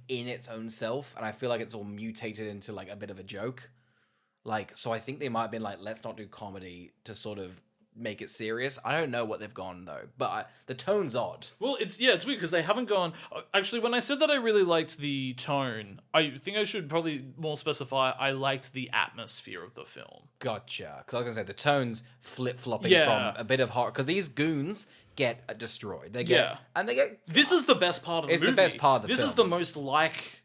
B: in its own self, and I feel like it's all mutated into like a bit of a joke. Like, so I think they might have been like, let's not do comedy to sort of make it serious. I don't know what they've gone though, but the tone's odd.
A: Well, it's weird because they haven't gone. Actually, when I said that I really liked the tone, I think I should probably more specify I liked the atmosphere of the film.
B: Gotcha. Because I was gonna say the tone's flip flopping
A: Yeah.
B: from a bit of horror because these goons get destroyed. They get and they get.
A: This is the best part of the movie.
B: It's the best part of the
A: This
B: film.
A: is the most like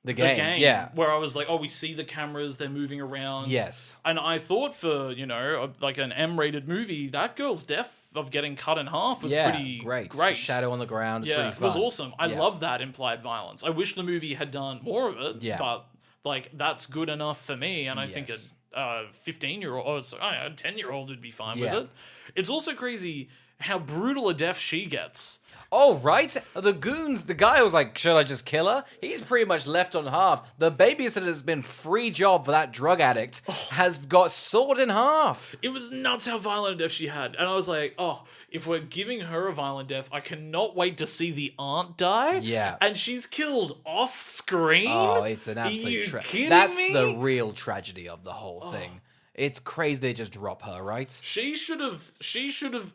B: The game, yeah.
A: Where I was like, oh, we see the cameras, they're moving around.
B: Yes.
A: And I thought for, like an M-rated movie, that girl's death of getting cut in half was pretty great.
B: The shadow on the ground. It's really
A: it
B: fun.
A: was awesome. I love that implied violence. I wish the movie had done more of it, but like that's good enough for me. And I think a 15-year-old, or a 10-year-old would be fine with it. It's also crazy how brutal a death she gets.
B: Oh, right? The goons, the guy was like, should I just kill her? He's pretty much left on half. The babysitter's been free job for that drug addict has got sawed in half.
A: It was nuts how violent a death she had. And I was like, oh, if we're giving her a violent death, I cannot wait to see the aunt die.
B: Yeah.
A: And she's killed off screen?
B: Oh, it's an absolute
A: tragedy.
B: That's the real tragedy of the whole thing. It's crazy they just drop her, right?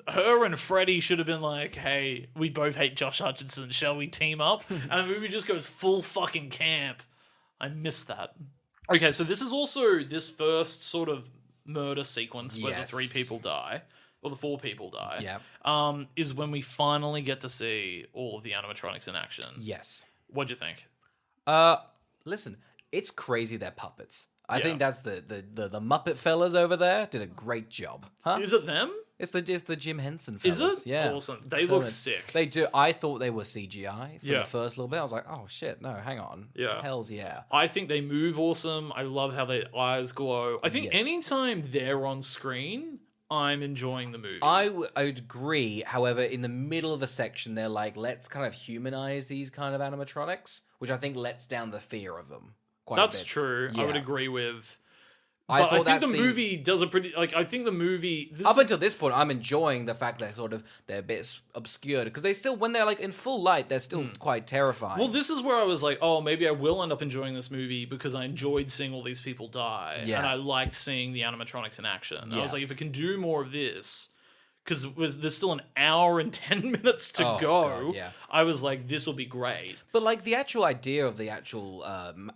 A: Her and Freddy should have been like, hey, we both hate Josh Hutcherson, shall we team up? And the movie just goes full fucking camp. I miss that. Okay, so this is also this first sort of murder sequence where the 3 people die, or the 4 people die.
B: Yeah.
A: Is when we finally get to see all of the animatronics in action.
B: Yes.
A: What'd you think?
B: Listen, it's crazy they're puppets. I think that's the Muppet fellas over there did a great job. Huh?
A: Is it them?
B: It's the Jim Henson fellas.
A: Is it?
B: Yeah.
A: Awesome. They look sick.
B: They do. I thought they were CGI for
A: Yeah.
B: the first little bit. I was like, oh shit, no, hang on.
A: Yeah.
B: Hells yeah.
A: I think they move awesome. I love how their eyes glow. I think
B: Yes.
A: anytime they're on screen, I'm enjoying the movie.
B: I would agree. However, in the middle of a section, they're like, let's kind of humanize these kind of animatronics, which I think lets down the fear of them quite a bit.
A: That's true. I
B: Yeah.
A: would agree with.
B: I
A: But I
B: thought
A: think
B: that
A: the
B: scene-
A: movie does a pretty I think the movie
B: Up until this point, I'm enjoying the fact that they're a bit obscured because they still, when they're like in full light, they're still quite terrifying.
A: well, this is where I was like, oh, maybe I will end up enjoying this movie because I enjoyed seeing all these people die,
B: Yeah.
A: and I liked seeing the animatronics in action. And I was
B: Yeah.
A: like, if it can do more of this, because there's still an hour and 10 minutes to
B: Oh,
A: go.
B: God, yeah.
A: I was like, this will be great.
B: But like the actual idea of the actual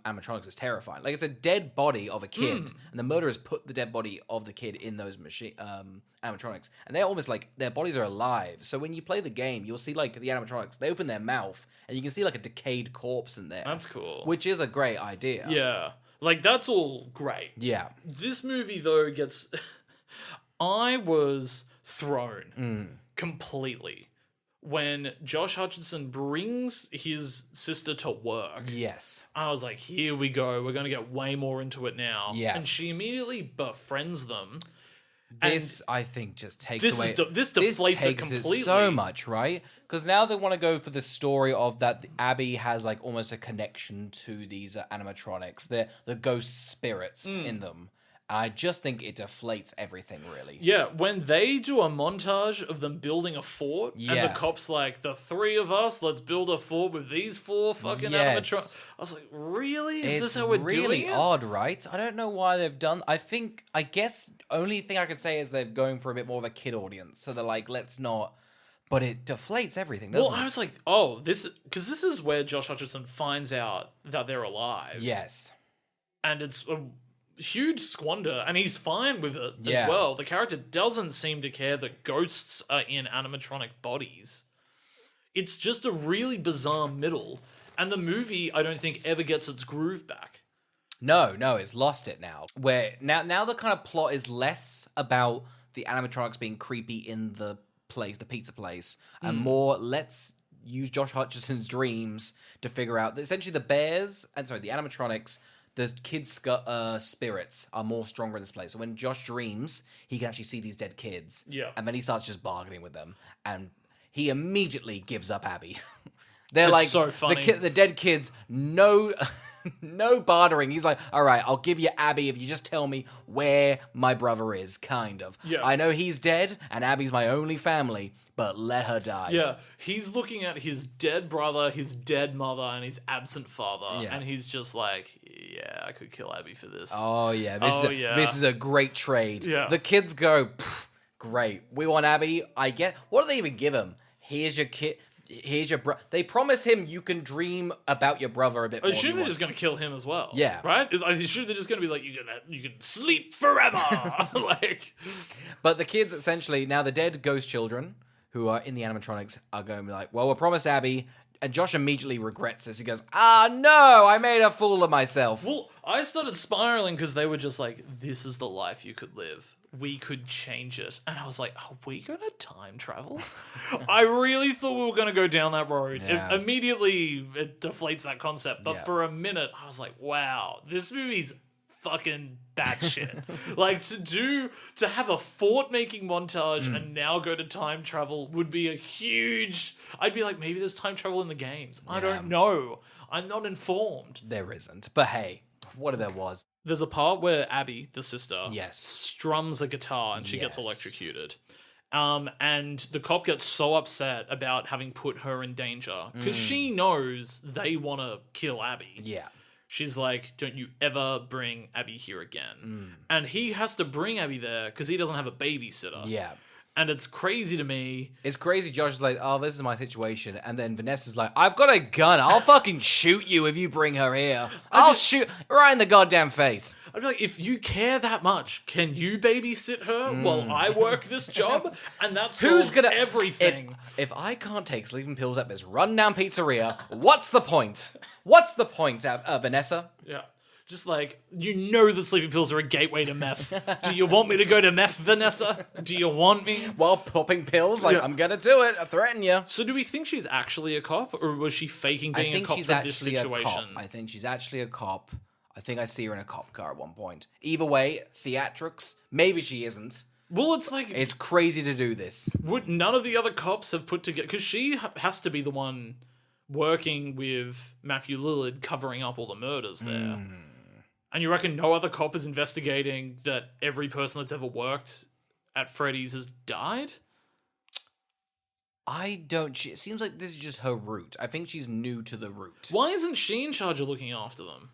B: animatronics is terrifying. Like it's a dead body of a kid, and the murderers put the dead body of the kid in those animatronics, and they're almost like their bodies are alive. So when you play the game, you'll see like the animatronics. They open their mouth, and you can see like a decayed corpse in there.
A: That's cool.
B: Which is a great idea.
A: Yeah. Like, that's all great.
B: Yeah.
A: This movie, though, gets... I was thrown completely when Josh Hutcherson brings his sister to work.
B: Yes.
A: I was like, here we go. We're going to get way more into it now.
B: Yeah.
A: And she immediately befriends them.
B: This, I think, just takes
A: this
B: away...
A: this deflates it
B: takes
A: completely.
B: so much, right? Because now they want to go for the story of that Abby has, like, almost a connection to these animatronics. They're the ghost spirits in them. I just think it deflates everything, really.
A: Yeah, when they do a montage of them building a fort, and the cops like, the three of us, let's build a fort with these four fucking animatronics. I was like, really? Is this how we're doing it?
B: It's really odd, right? I don't know why they've done... I guess, only thing I could say is they're going for a bit more of a kid audience. So they're like, let's not... But it deflates everything, doesn't it?
A: Well, I was like, oh, because this is where Josh Hutcherson finds out that they're alive.
B: Yes.
A: And it's a huge squander, and he's fine with it as well. The character doesn't seem to care that ghosts are in animatronic bodies. It's just a really bizarre middle, and the movie, I don't think, ever gets its groove back.
B: No, it's lost it now. Where now the kind of plot is less about the animatronics being creepy in the place, the pizza place, and more, let's use Josh Hutcherson's dreams to figure out that essentially the animatronics, the kids' spirits are more stronger in this place. So when Josh dreams, he can actually see these dead kids.
A: Yeah.
B: And then he starts just bargaining with them. And he immediately gives up Abby. They're
A: It's
B: like,
A: so funny.
B: The dead kids, no bartering. He's like, all right, I'll give you Abby if you just tell me where my brother is, kind of.
A: Yeah.
B: I know he's dead, and Abby's my only family, but let her die.
A: Yeah, he's looking at his dead brother, his dead mother, and his absent father, and he's just like, yeah, I could kill Abby for this.
B: Oh, yeah. This is a great trade.
A: Yeah.
B: The kids go, great. We want Abby. What do they even give him? Here's your kid. Here's your brother. They promise him you can dream about your brother a bit more.
A: I assume they're just going to kill him as well.
B: Yeah.
A: Right? I assume they're just going to be like, you can sleep forever. Like.
B: But the kids, essentially, now the dead ghost children who are in the animatronics are going to be like, well, we're promised Abby. And Josh immediately regrets this. He goes, no, I made a fool of myself.
A: Well, I started spiraling because they were just like, this is the life you could live. We could change it. And I was like, are we going to time travel? I really thought we were going to go down that road.
B: Yeah.
A: Immediately, it deflates that concept. But for a minute, I was like, wow, this movie's fucking batshit. Like, to have a fort-making montage and now go to time travel would be a huge... I'd be like, maybe there's time travel in the games. I don't know. I'm not informed.
B: There isn't. But hey, what if there was?
A: There's a part where Abby, the sister,
B: Yes.
A: strums a guitar and she gets electrocuted. And the cop gets so upset about having put her in danger because she knows they want to kill Abby.
B: Yeah.
A: She's like, don't you ever bring Abby here again. And he has to bring Abby there because he doesn't have a babysitter.
B: Yeah.
A: And it's crazy to me.
B: It's crazy. Josh is like, oh, this is my situation. And then Vanessa's like, I've got a gun. I'll fucking shoot you if you bring her here. I'll shoot right in the goddamn face.
A: I'd be like, if you care that much, can you babysit her while I work this job? And that solves everything.
B: If I can't take sleeping pills at this rundown pizzeria, what's the point? What's the point, Vanessa?
A: Yeah. Just like, you know the sleeping pills are a gateway to meth. Do you want me to go to meth, Vanessa? Do you want me?
B: While popping pills? Like, I'm gonna do it. I threaten you.
A: So do we think she's actually a cop? Or was she faking being a cop for this situation?
B: I think she's actually a cop. I think I see her in a cop car at one point. Either way, theatrics. Maybe she isn't.
A: Well, it's like...
B: It's crazy to do this.
A: Would none of the other cops have put together... Because she has to be the one working with Matthew Lillard covering up all the murders there. And you reckon no other cop is investigating that every person that's ever worked at Freddy's has died?
B: It seems like this is just her route. I think she's new to the route.
A: Why isn't she in charge of looking after them?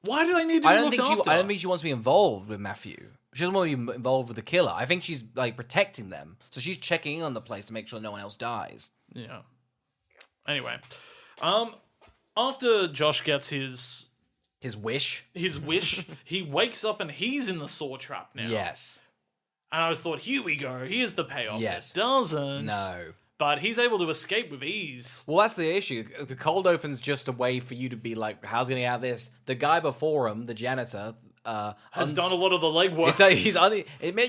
A: Why do I need to be looked after?
B: I don't think she wants to be involved with Matthew. She doesn't want to be involved with the killer. I think she's, like, protecting them. So she's checking in on the place to make sure no one else dies.
A: Yeah. Anyway. After Josh gets his wish, he wakes up and he's in the saw trap now.
B: Yes.
A: And I thought, here we go. Here's the payoff.
B: Yes.
A: It doesn't.
B: No.
A: But he's able to escape with ease.
B: Well, that's the issue. The cold open's just a way for you to be like, how's he going to have this? The guy before him, the janitor...
A: has done a lot of the legwork.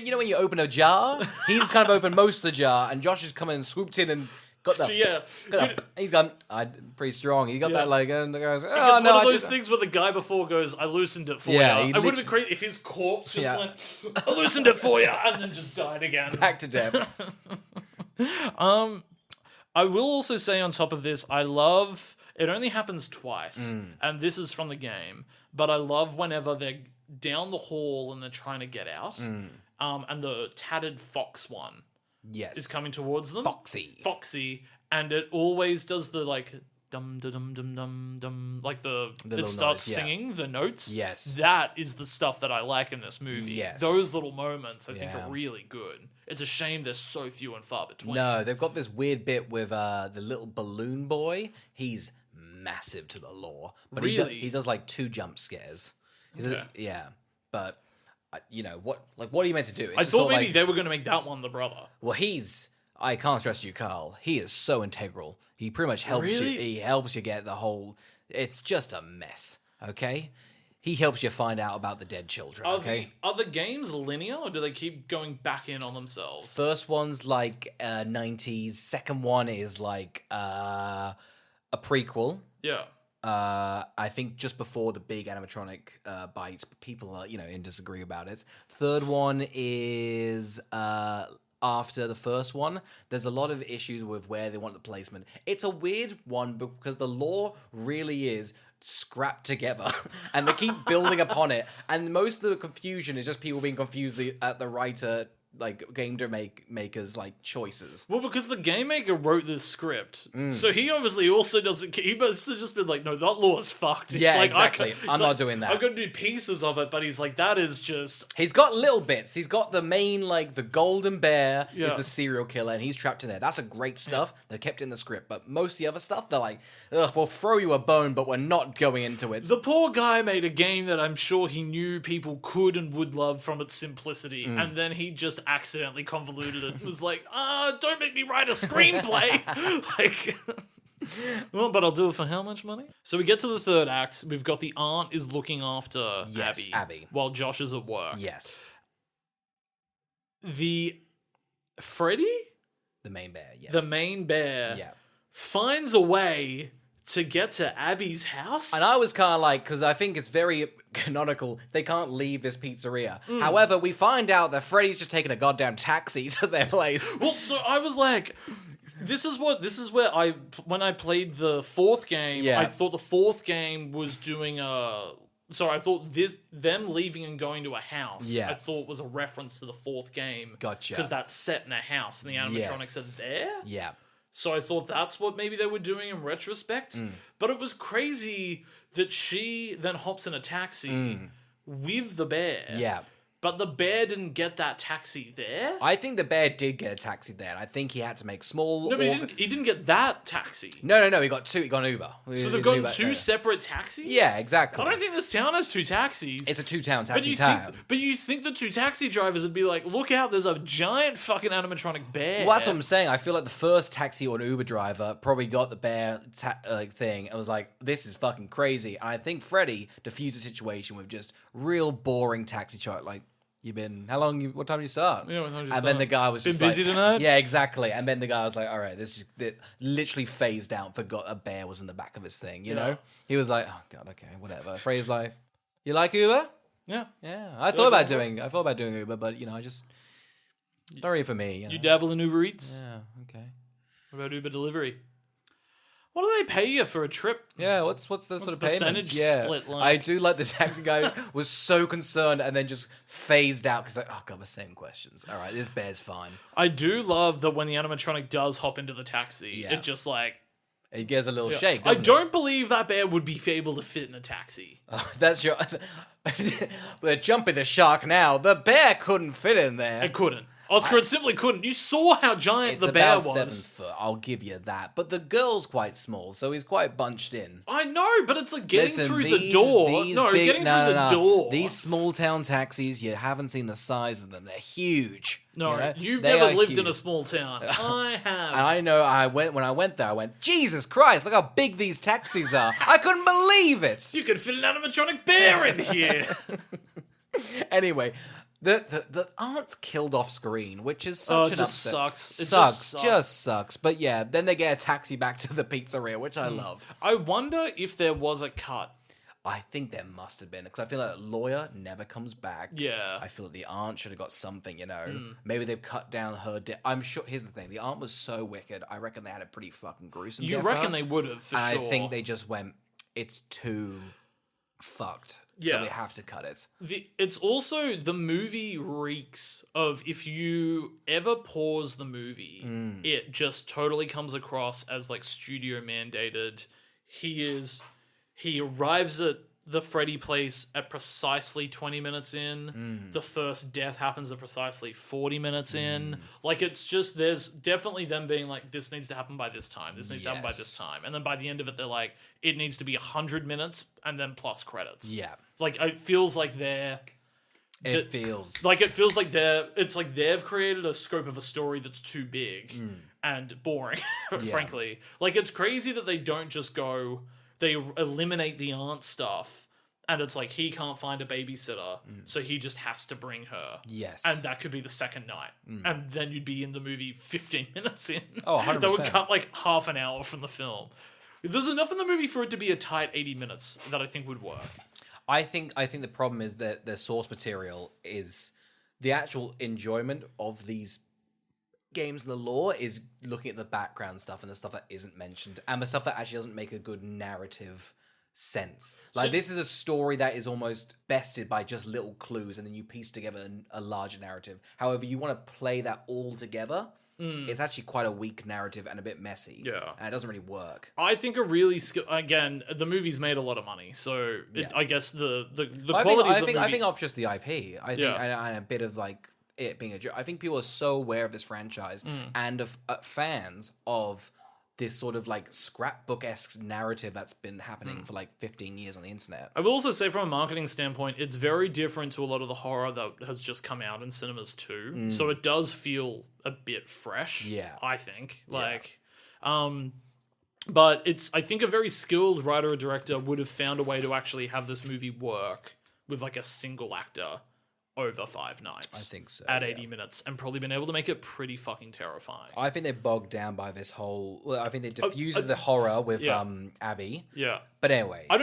B: You know when you open a jar? He's kind of opened most of the jar, and Josh has come in and swooped in and got the
A: Yeah.
B: he's gone pretty strong. He got
A: Yeah.
B: that like, and the guy goes,
A: It's
B: oh
A: one
B: no,
A: of those things where the guy before goes, I loosened it for
B: Yeah,
A: you.
B: he
A: It would have
B: literally-
A: been crazy if his corpse just
B: Yeah.
A: went, I loosened it for you, and then just died again.
B: back to death.
A: I will also say on top of this, I love it only happens twice, and this is from the game. But I love whenever they're down the hall and they're trying to get out, and the tattered fox one
B: Yes,
A: is coming towards them.
B: Foxy.
A: And it always does the like dum dum dum dum dum dum, like it
B: little
A: starts
B: notes, yeah.
A: singing the notes.
B: Yes.
A: That is the stuff that I like in this movie.
B: Yes.
A: Those little moments I think
B: Yeah.
A: are really good. It's a shame they're so few and far between.
B: No, they've got this weird bit with the little balloon boy. He's massive to the lore, but
A: Really?
B: he does like 2 jump scares.
A: Okay.
B: Yeah, but you know what? Like, what are you meant to do? It's
A: I
B: just
A: thought
B: sort of
A: maybe
B: like,
A: they were going to make that one the brother.
B: well, I can't stress to you, Carl. He is so integral. He pretty much helps you.
A: Really?
B: He helps you get the whole. It's just a mess. Okay, he helps you find out about the dead children. Okay.
A: Are the games linear, or do they keep going back in on themselves?
B: First one's like 90s. Second one is like a prequel.
A: Yeah.
B: I think just before the big animatronic bites, but people are, in disagree about it. Third one is after the first one. There's a lot of issues with where they want the placement. It's a weird one because the lore really is scrapped together and they keep building upon it. And most of the confusion is just people being confused at the writer, like game makers, like choices.
A: Well, because the game maker wrote this script, so he obviously also doesn't. He must have just been like, "No, that law is fucked." He's
B: Yeah,
A: like,
B: exactly. I'm not doing that.
A: I'm going to do pieces of it, but he's like, "That is just."
B: He's got little bits. He's got the main, like, the golden bear is
A: Yeah.
B: the serial killer, and he's trapped in there. That's a great stuff. They're kept in the script. But most of the other stuff, they're like, ugh, we'll throw you a bone, but we're not going into it.
A: The poor guy made a game that I'm sure he knew people could and would love from its simplicity, and then he just accidentally convoluted it. It was like, don't make me write a screenplay. Like, well, but I'll do it for how much money? So we get to the third act. We've got the aunt is looking after
B: Yes, Abby.
A: while Josh is at work.
B: Yes.
A: The Freddy,
B: The main bear, yes.
A: the main bear,
B: Yeah.
A: finds a way to get to Abby's house.
B: And I was kind of like, because I think it's very canonical, they can't leave this pizzeria. However, we find out that Freddy's just taking a goddamn taxi to their place.
A: Well, so I was like, this is where when I played the fourth game,
B: Yeah.
A: I thought the fourth game was doing so I thought them leaving and going to a house,
B: Yeah.
A: I thought was a reference to the fourth game.
B: Gotcha.
A: Because that's set in a house and the animatronics
B: Yes.
A: are there.
B: Yeah.
A: So I thought that's what maybe they were doing in retrospect. But it was crazy that she then hops in a taxi with the bear.
B: Yeah.
A: But the bear didn't get that taxi there.
B: I think the bear did get a taxi there, and I think he had to make small...
A: No, but he didn't get that taxi.
B: No, he got 2. He got an Uber.
A: So they've gotten 2 separate taxis?
B: Yeah, exactly.
A: I don't think this town has 2 taxis.
B: It's a 2-town
A: but
B: taxi
A: you
B: town.
A: but you think the 2 taxi drivers would be like, look out, there's a giant fucking animatronic bear.
B: Well, that's what I'm saying. I feel like the first taxi or an Uber driver probably got the bear thing and was like, this is fucking crazy. And I think Freddy diffused the situation with just real boring taxi chat, like, what time did you start?
A: Yeah, what time did you
B: And
A: start?
B: then the guy was
A: Been
B: just
A: busy
B: like,
A: tonight?
B: Yeah, exactly. And then the guy was like, all right, it literally phased out, forgot a bear was in the back of his thing, you know? He was like, oh God, okay, whatever. Freddy's like, you like Uber?
A: Yeah.
B: Yeah. I thought about doing Uber, but I just, not really for me.
A: You dabble in Uber Eats?
B: Yeah, okay.
A: What about Uber Delivery? What do they pay you for a trip?
B: Yeah, what's the sort of payment?
A: percentage
B: Yeah,
A: split like?
B: I do like the taxi guy was so concerned and then just phased out because like, oh God, the same questions. All right, this bear's fine.
A: I do love that when the animatronic does hop into the taxi,
B: Yeah.
A: it just like...
B: He gives a little shake,
A: I
B: doesn't
A: don't believe that bear would be able to fit in a taxi.
B: Oh, that's your... We're jumping the shark now. The bear couldn't fit in there.
A: It couldn't. Oscar, it simply couldn't. You saw how giant
B: It's
A: the bear
B: about
A: was.
B: 7 foot, I'll give you that. But the girl's quite small, so he's quite bunched in.
A: I know, but it's like getting
B: Listen,
A: through the
B: these
A: door.
B: big-
A: Getting through the door.
B: These small town taxis, you haven't seen the size of them. They're huge.
A: No,
B: you know?
A: you've
B: They
A: never
B: are
A: lived in a
B: huge.
A: small town. I have.
B: And I know when I went there, I went, Jesus Christ, look how big these taxis are. I couldn't believe it.
A: You could fit an animatronic bear in here.
B: Anyway, The aunt's killed off screen, which is such
A: it
B: an
A: just
B: upset.
A: sucks. It
B: Sucks,
A: just
B: sucks. But yeah, then they get a taxi back to the pizzeria, which I love.
A: I wonder if there was a cut.
B: I think there must have been, because I feel like Lawyer never comes back.
A: Yeah.
B: I feel like the aunt should have got something, Maybe they've cut down her... I'm sure... Here's the thing. The aunt was so wicked. I reckon they had a pretty fucking gruesome
A: You
B: death
A: reckon
B: her.
A: they would have, for
B: And
A: sure.
B: I think they just went, it's too fucked.
A: Yeah.
B: So we have to cut it.
A: It's also... The movie reeks of if you ever pause the movie, it just totally comes across as like studio mandated. He arrives at the Freddy place at precisely 20 minutes in. The first death happens at precisely 40 minutes in. Like, it's just, there's definitely them being like, this needs to happen by this time. This needs to happen by this time. And then by the end of it, they're like, it needs to be 100 minutes and then plus credits.
B: Yeah.
A: Like, it feels like
B: It feels...
A: like it's like they've created a scope of a story that's too big and boring, frankly. Like, it's crazy that they don't just go... They eliminate the aunt stuff, and it's like he can't find a babysitter, so he just has to bring her.
B: Yes.
A: And that could be the second night. And then you'd be in the movie 15 minutes in.
B: Oh, 100%.
A: That would cut like half an hour from the film. There's enough in the movie for it to be a tight 80 minutes that I think would work.
B: I think the problem is that the source material is the actual enjoyment of these games in the lore is looking at the background stuff and the stuff that isn't mentioned and the stuff that actually doesn't make a good narrative sense. Like, this is a story that is almost bested by just little clues and then you piece together a larger narrative. However, you want to play that all together, it's actually quite a weak narrative and a bit messy.
A: Yeah.
B: And it doesn't really work.
A: I think again, the movie's made a lot of money, so I guess the quality of the movie...
B: I think off just the IP. I think
A: Yeah.
B: and a bit of like it being a joke. I think people are so aware of this franchise and of fans of this sort of like scrapbook-esque narrative that's been happening for like 15 years on the internet.
A: I will also say from a marketing standpoint, it's very different to a lot of the horror that has just come out in cinemas too. So it does feel a bit fresh.
B: Yeah.
A: I think. Like, but it's, I think a very skilled writer or director would have found a way to actually have this movie work with like a single actor over 5 nights.
B: I think so,
A: At 80 minutes, and probably been able to make it pretty fucking terrifying.
B: I think they're bogged down by this whole... Well, I think it diffuses the horror with Abby.
A: Yeah.
B: But anyway.
A: I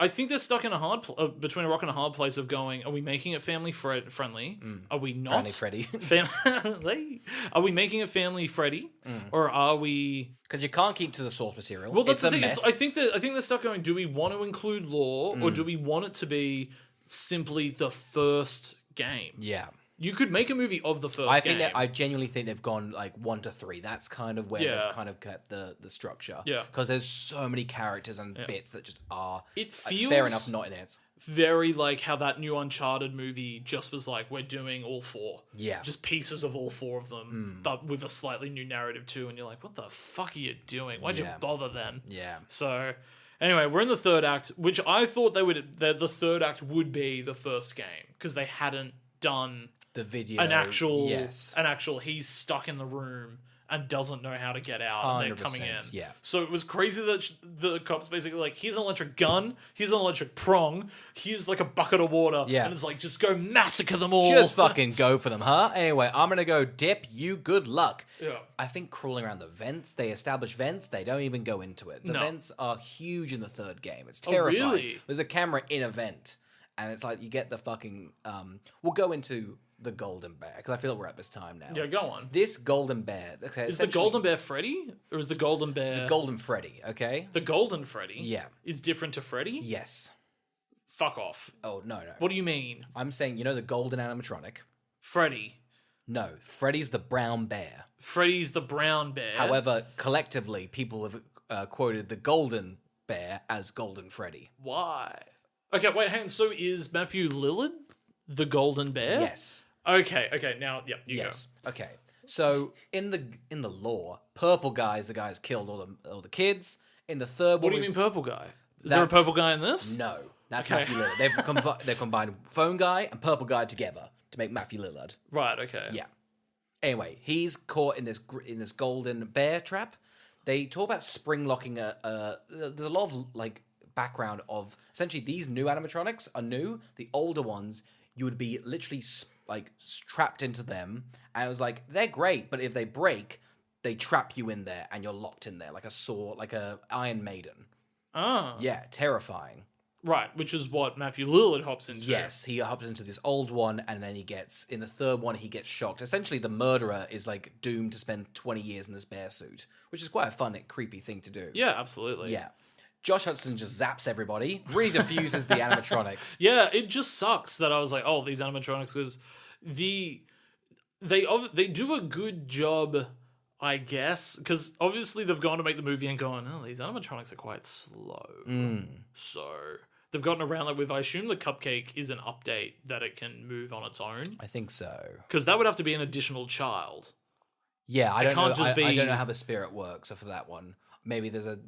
A: think they're stuck in a hard... between a rock and a hard place of going, are we making it family friendly? Are we not?
B: Friendly
A: Freddy. Are we making it family Freddy? Or are we...
B: Because you can't keep to the source material.
A: Well, that's
B: it's
A: the
B: a
A: thing.
B: mess.
A: I think they're stuck going, do we want to include lore, or do we want it to be simply the first game?
B: Yeah.
A: You could make a movie of the first game.
B: I genuinely think they've gone like 1 to 3. That's kind of where they've kind of kept the structure.
A: Yeah.
B: Because there's so many characters and bits that just are...
A: It feels...
B: fair enough, not in it.
A: Very like how that new Uncharted movie just was like, we're doing all 4.
B: Yeah.
A: Just pieces of all 4 of them, but with a slightly new narrative too, and you're like, what the fuck are you doing? Why'd you bother then?
B: Yeah.
A: So, anyway, we're in the third act, which I thought the third act would be the first game, because they hadn't done
B: the video,
A: an actual he's stuck in the room and doesn't know how to get out, and they're coming in.
B: Yeah.
A: So it was crazy that the cops basically like, here's an electric gun, here's an electric prong, here's like a bucket of water,
B: Yeah.
A: and it's like, just go massacre them all.
B: Just fucking go for them, huh? Anyway, I'm gonna go dip. You good luck.
A: Yeah.
B: I think crawling around the vents, they establish vents, they don't even go into it. The
A: No.
B: vents are huge in the third game. It's terrifying.
A: really?
B: There's a camera in a vent, and it's like you get the fucking... we'll go into the Golden Bear, because I feel like we're at this time now.
A: Yeah, go on.
B: This Golden Bear... Okay,
A: Is the Golden Bear Freddy? Or is the Golden Bear...
B: The Golden Freddy, okay?
A: The Golden Freddy?
B: Yeah.
A: Is different to Freddy?
B: Yes.
A: Fuck off.
B: Oh, no.
A: What do you mean?
B: I'm saying, you know the Golden animatronic?
A: Freddy.
B: No, Freddy's the brown bear.
A: Freddy's the brown bear.
B: However, collectively, people have quoted the Golden Bear as Golden Freddy.
A: Why? Okay, wait, hang on. So is Matthew Lillard the Golden Bear?
B: Yes.
A: Okay, now, yeah, you
B: Yes. Okay. So in the lore, purple guy is the guy who's killed all the kids. In the third
A: go. What
B: one,
A: do you mean purple guy? Is there a purple guy in this?
B: No, that's
A: Okay.
B: Matthew Lillard. They've combined phone guy and purple guy together to make Matthew Lillard.
A: Right, okay.
B: Yeah. Anyway, he's caught in this golden bear trap. They talk about spring locking there's a lot of like background of essentially these new animatronics are new. The older ones, you would be literally trapped into them, and it was like, they're great, but if they break, they trap you in there, and you're locked in there like a sword, like a Iron Maiden.
A: Ah.
B: Yeah, terrifying.
A: Right, which is what Matthew Lillard hops into.
B: Yes, he hops into this old one, and then in the third one, he gets shocked. Essentially, the murderer is like doomed to spend 20 years in this bear suit, which is quite a fun, creepy thing to do.
A: Yeah, absolutely.
B: Yeah. Josh Hudson just zaps everybody, really diffuses the animatronics.
A: Yeah, it just sucks that I was like, oh, these animatronics, because they do a good job, I guess, because obviously they've gone to make the movie and gone, oh, these animatronics are quite slow. So they've gotten around that with, I assume the cupcake is an update that it can move on its own.
B: I think so.
A: Because that would have to be an additional child.
B: Yeah, I don't
A: can't
B: know.
A: just be-
B: I don't know how the spirit works. So for that one, maybe there's a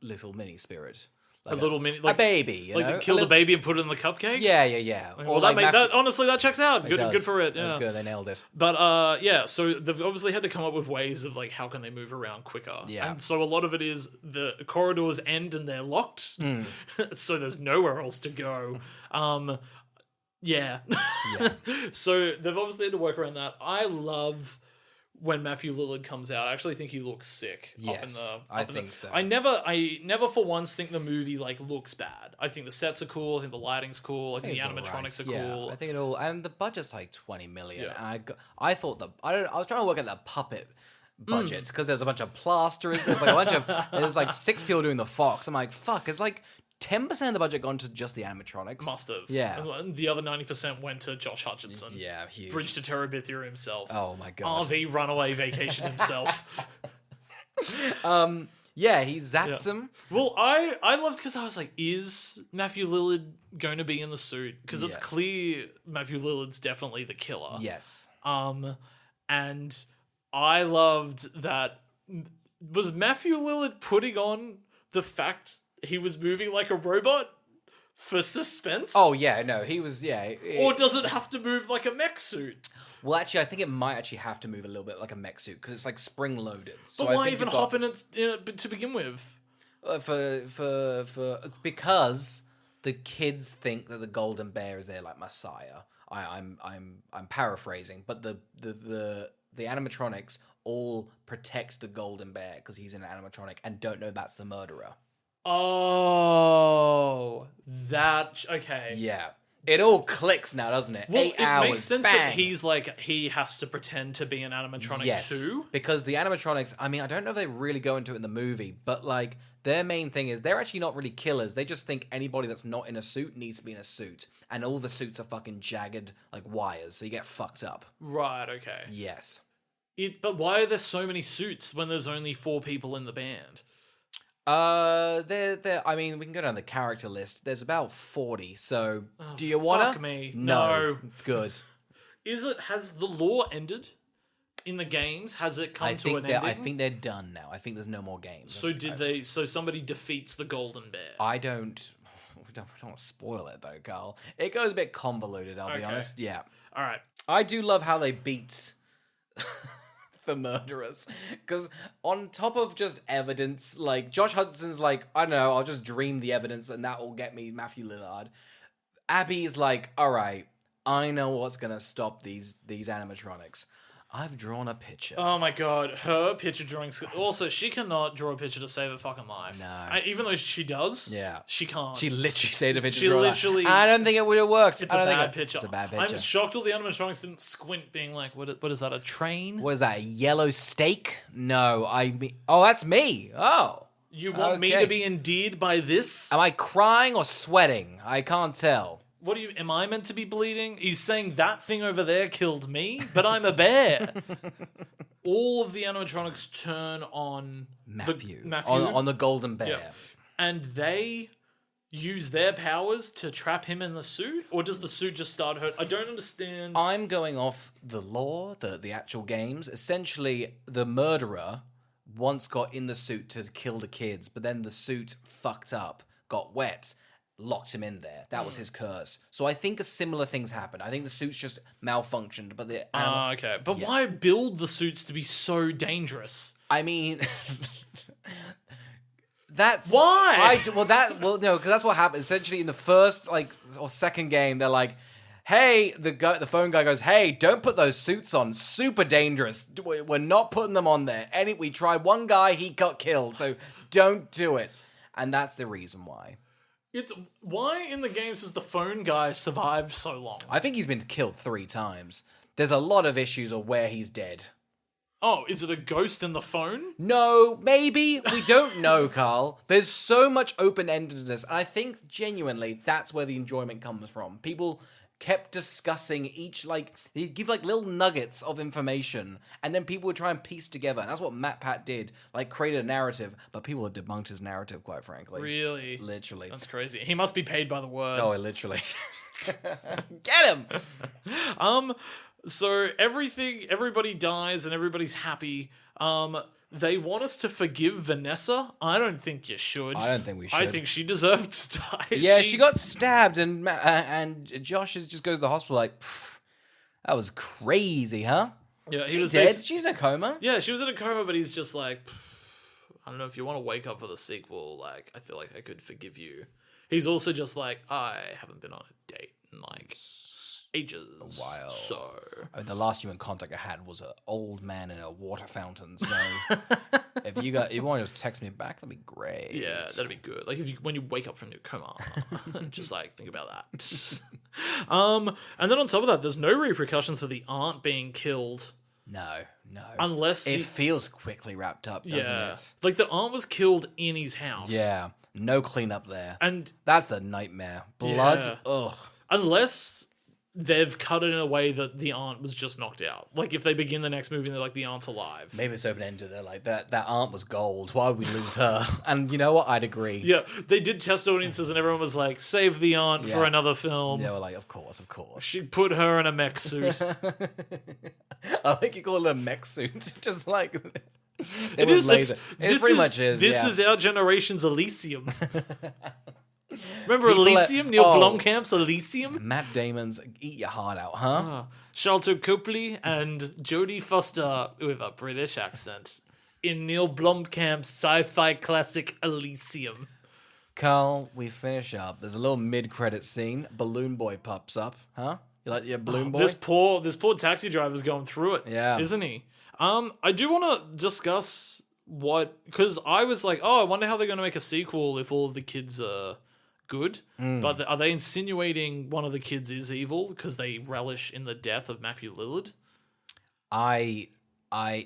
B: little mini spirit, like
A: A little mini,
B: a
A: like
B: baby, you
A: like
B: know?
A: kill
B: A
A: the
B: little-
A: baby and put it in the cupcake.
B: Yeah.
A: Well, that honestly that checks out. Good,
B: does.
A: good for it.
B: That was
A: Yeah.
B: good. They nailed it.
A: But yeah, so they've obviously had to come up with ways of like how can they move around quicker.
B: Yeah.
A: And so a lot of it is the corridors end and they're locked, so there's nowhere else to go. Yeah. So they've obviously had to work around that. I love when Matthew Lillard comes out. I actually think he looks sick.
B: Yes, I think so.
A: I never for once think the movie like looks bad. I think the sets are cool. I think the lighting's cool. I think the
B: It's
A: animatronics are
B: alright.
A: cool.
B: I think it all, and the budget's like 20 million.
A: Yeah.
B: And I thought I was trying to work at the puppet budget because there's a bunch of plasterers. There's like a bunch of there's like 6 people doing the fox. I'm like, fuck. It's like 10% of the budget gone to just the animatronics.
A: Must have.
B: Yeah.
A: And the other 90% went to Josh Hutcherson.
B: Yeah, huge.
A: Bridge to Terabithia himself.
B: Oh my god.
A: RV runaway vacation himself.
B: Yeah, he zaps him.
A: Well, I loved because I was like, is Matthew Lillard going to be in the suit? Because it's
B: Yeah.
A: clear Matthew Lillard's definitely the killer.
B: Yes.
A: And I loved that. Was Matthew Lillard putting on the fact he was moving like a robot for suspense?
B: Oh yeah, no, he was
A: Or does it have to move like a mech suit?
B: Well, actually, I think it might actually have to move a little bit like a mech suit because it's like spring loaded. So
A: But
B: I
A: why
B: think
A: even
B: you've got-
A: hop in it to begin with?
B: Because the kids think that the golden bear is their like messiah. I'm paraphrasing, but the animatronics all protect the golden bear because he's an animatronic and don't know that's the murderer.
A: Oh, okay.
B: Yeah. It all clicks now, doesn't it?
A: Well,
B: 8
A: it
B: hours.
A: makes sense
B: bang.
A: that he has to pretend to be an animatronic too.
B: Because the animatronics, I mean, I don't know if they really go into it in the movie, but like their main thing is they're actually not really killers. They just think anybody that's not in a suit needs to be in a suit. And all the suits are fucking jagged like wires, so you get fucked up.
A: Right, okay.
B: Yes.
A: But why are there so many suits when there's only 4 people in the band?
B: I mean, we can go down the character list. There's about 40, so do you wanna?
A: Fuck me.
B: No. Good.
A: Has the lore ended in the games? Has it come to an ending?
B: I think they're done now. I think there's no more games.
A: So somebody defeats the golden bear.
B: I don't want to spoil it though, Carl. It goes a bit convoluted, I'll be
A: Okay.
B: honest. Yeah.
A: All right.
B: I do love how they beat the murderers. Because on top of just evidence, like, Josh Hudson's like, I don't know, I'll just dream the evidence and that will get me Matthew Lillard. Abby's like, all right, I know what's going to stop these animatronics. I've drawn a picture.
A: Oh my god, her picture drawing skill. Also, she cannot draw a picture to save her fucking life.
B: No.
A: Even though she does,
B: Yeah.
A: she can't.
B: She literally saved a picture.
A: She
B: to draw that.
A: literally-
B: I don't think it would have worked.
A: It's
B: I
A: a
B: don't think
A: bad picture.
B: It's a bad picture.
A: I'm shocked all the animatronics didn't squint, being like, what is that, a train?
B: What is that, a yellow steak? No, oh, that's me. Oh.
A: You want me
B: Okay.
A: to be endeared by this?
B: Am I crying or sweating? I can't tell.
A: What am I meant to be bleeding? He's saying that thing over there killed me, but I'm a bear. All of the animatronics turn on
B: Matthew.
A: Matthew.
B: On the golden bear.
A: Yeah. And they use their powers to trap him in the suit? Or does the suit just start hurt? I don't understand.
B: I'm going off the lore, the actual games. Essentially, the murderer once got in the suit to kill the kids, but then the suit fucked up, got wet, locked him in there. That was his curse. So I think a similar things happened. I think the suit's just malfunctioned, but the
A: Okay. But why build the suits to be so dangerous?
B: I mean, that's
A: Why?
B: no, because that's what happened. Essentially, in the first or second game, they're like, Hey, the phone guy goes, hey, don't put those suits on. Super dangerous. We're not putting them on there. We tried one guy, he got killed, so don't do it. And that's the reason why.
A: It's why in the games has the phone guy survived so long?
B: I think he's been killed 3 times. There's a lot of issues of where he's dead.
A: Oh, is it a ghost in the phone?
B: No, maybe. We don't know, Carl. There's so much open-endedness. And I think, genuinely, that's where the enjoyment comes from. People kept discussing each, they give, little nuggets of information. And then people would try and piece together. And that's what MatPat did. Created a narrative. But people had debunked his narrative, quite frankly.
A: Really?
B: Literally.
A: That's crazy. He must be paid by the word.
B: Oh, literally. Get him!
A: So everybody dies and everybody's happy. They want us to forgive Vanessa. I don't think you should.
B: I don't think we should.
A: I think she deserved to die.
B: Yeah, she got stabbed, and Josh just goes to the hospital that was crazy, huh?
A: Yeah,
B: She's dead. She's in a coma.
A: Yeah, she was in a coma, but he's just I don't know if you want to wake up for the sequel. I feel like I could forgive you. He's also just I haven't been on a date in ages.
B: A while.
A: So
B: the last human contact I had was an old man in a water fountain. So if you want to just text me back, that'd be great.
A: Yeah, that'd be good. When you wake up from your coma, just think about that. And then on top of that, there's no repercussions for the aunt being killed.
B: No.
A: Unless
B: it feels quickly wrapped up, doesn't it?
A: The aunt was killed in his house.
B: Yeah, no cleanup there,
A: and
B: that's a nightmare. Blood, ugh.
A: Unless they've cut it in a way that the aunt was just knocked out. If they begin the next movie and they're the aunt's alive.
B: Maybe it's open-ended. They're that aunt was gold. Why would we lose her? And you know what? I'd agree.
A: Yeah, they did test audiences and everyone was save the aunt for another film.
B: They were of course.
A: She put her in a mech suit.
B: I think you call it a mech suit. Just
A: it is.
B: It pretty much is.
A: This is our generation's Elysium. Remember Elysium? Neil Blomkamp's Elysium?
B: Matt Damon's Eat Your Heart Out, huh?
A: Sharlto Copley and Jodie Foster with a British accent in Neil Blomkamp's sci-fi classic Elysium.
B: Carl, we finish up. There's a little mid-credit scene. Balloon Boy pops up, huh? You like your Balloon Boy?
A: This poor taxi driver's going through it, isn't he? I do want to discuss because I was I wonder how they're going to make a sequel if all of the kids are good. But are they insinuating one of the kids is evil because they relish in the death of Matthew Lillard?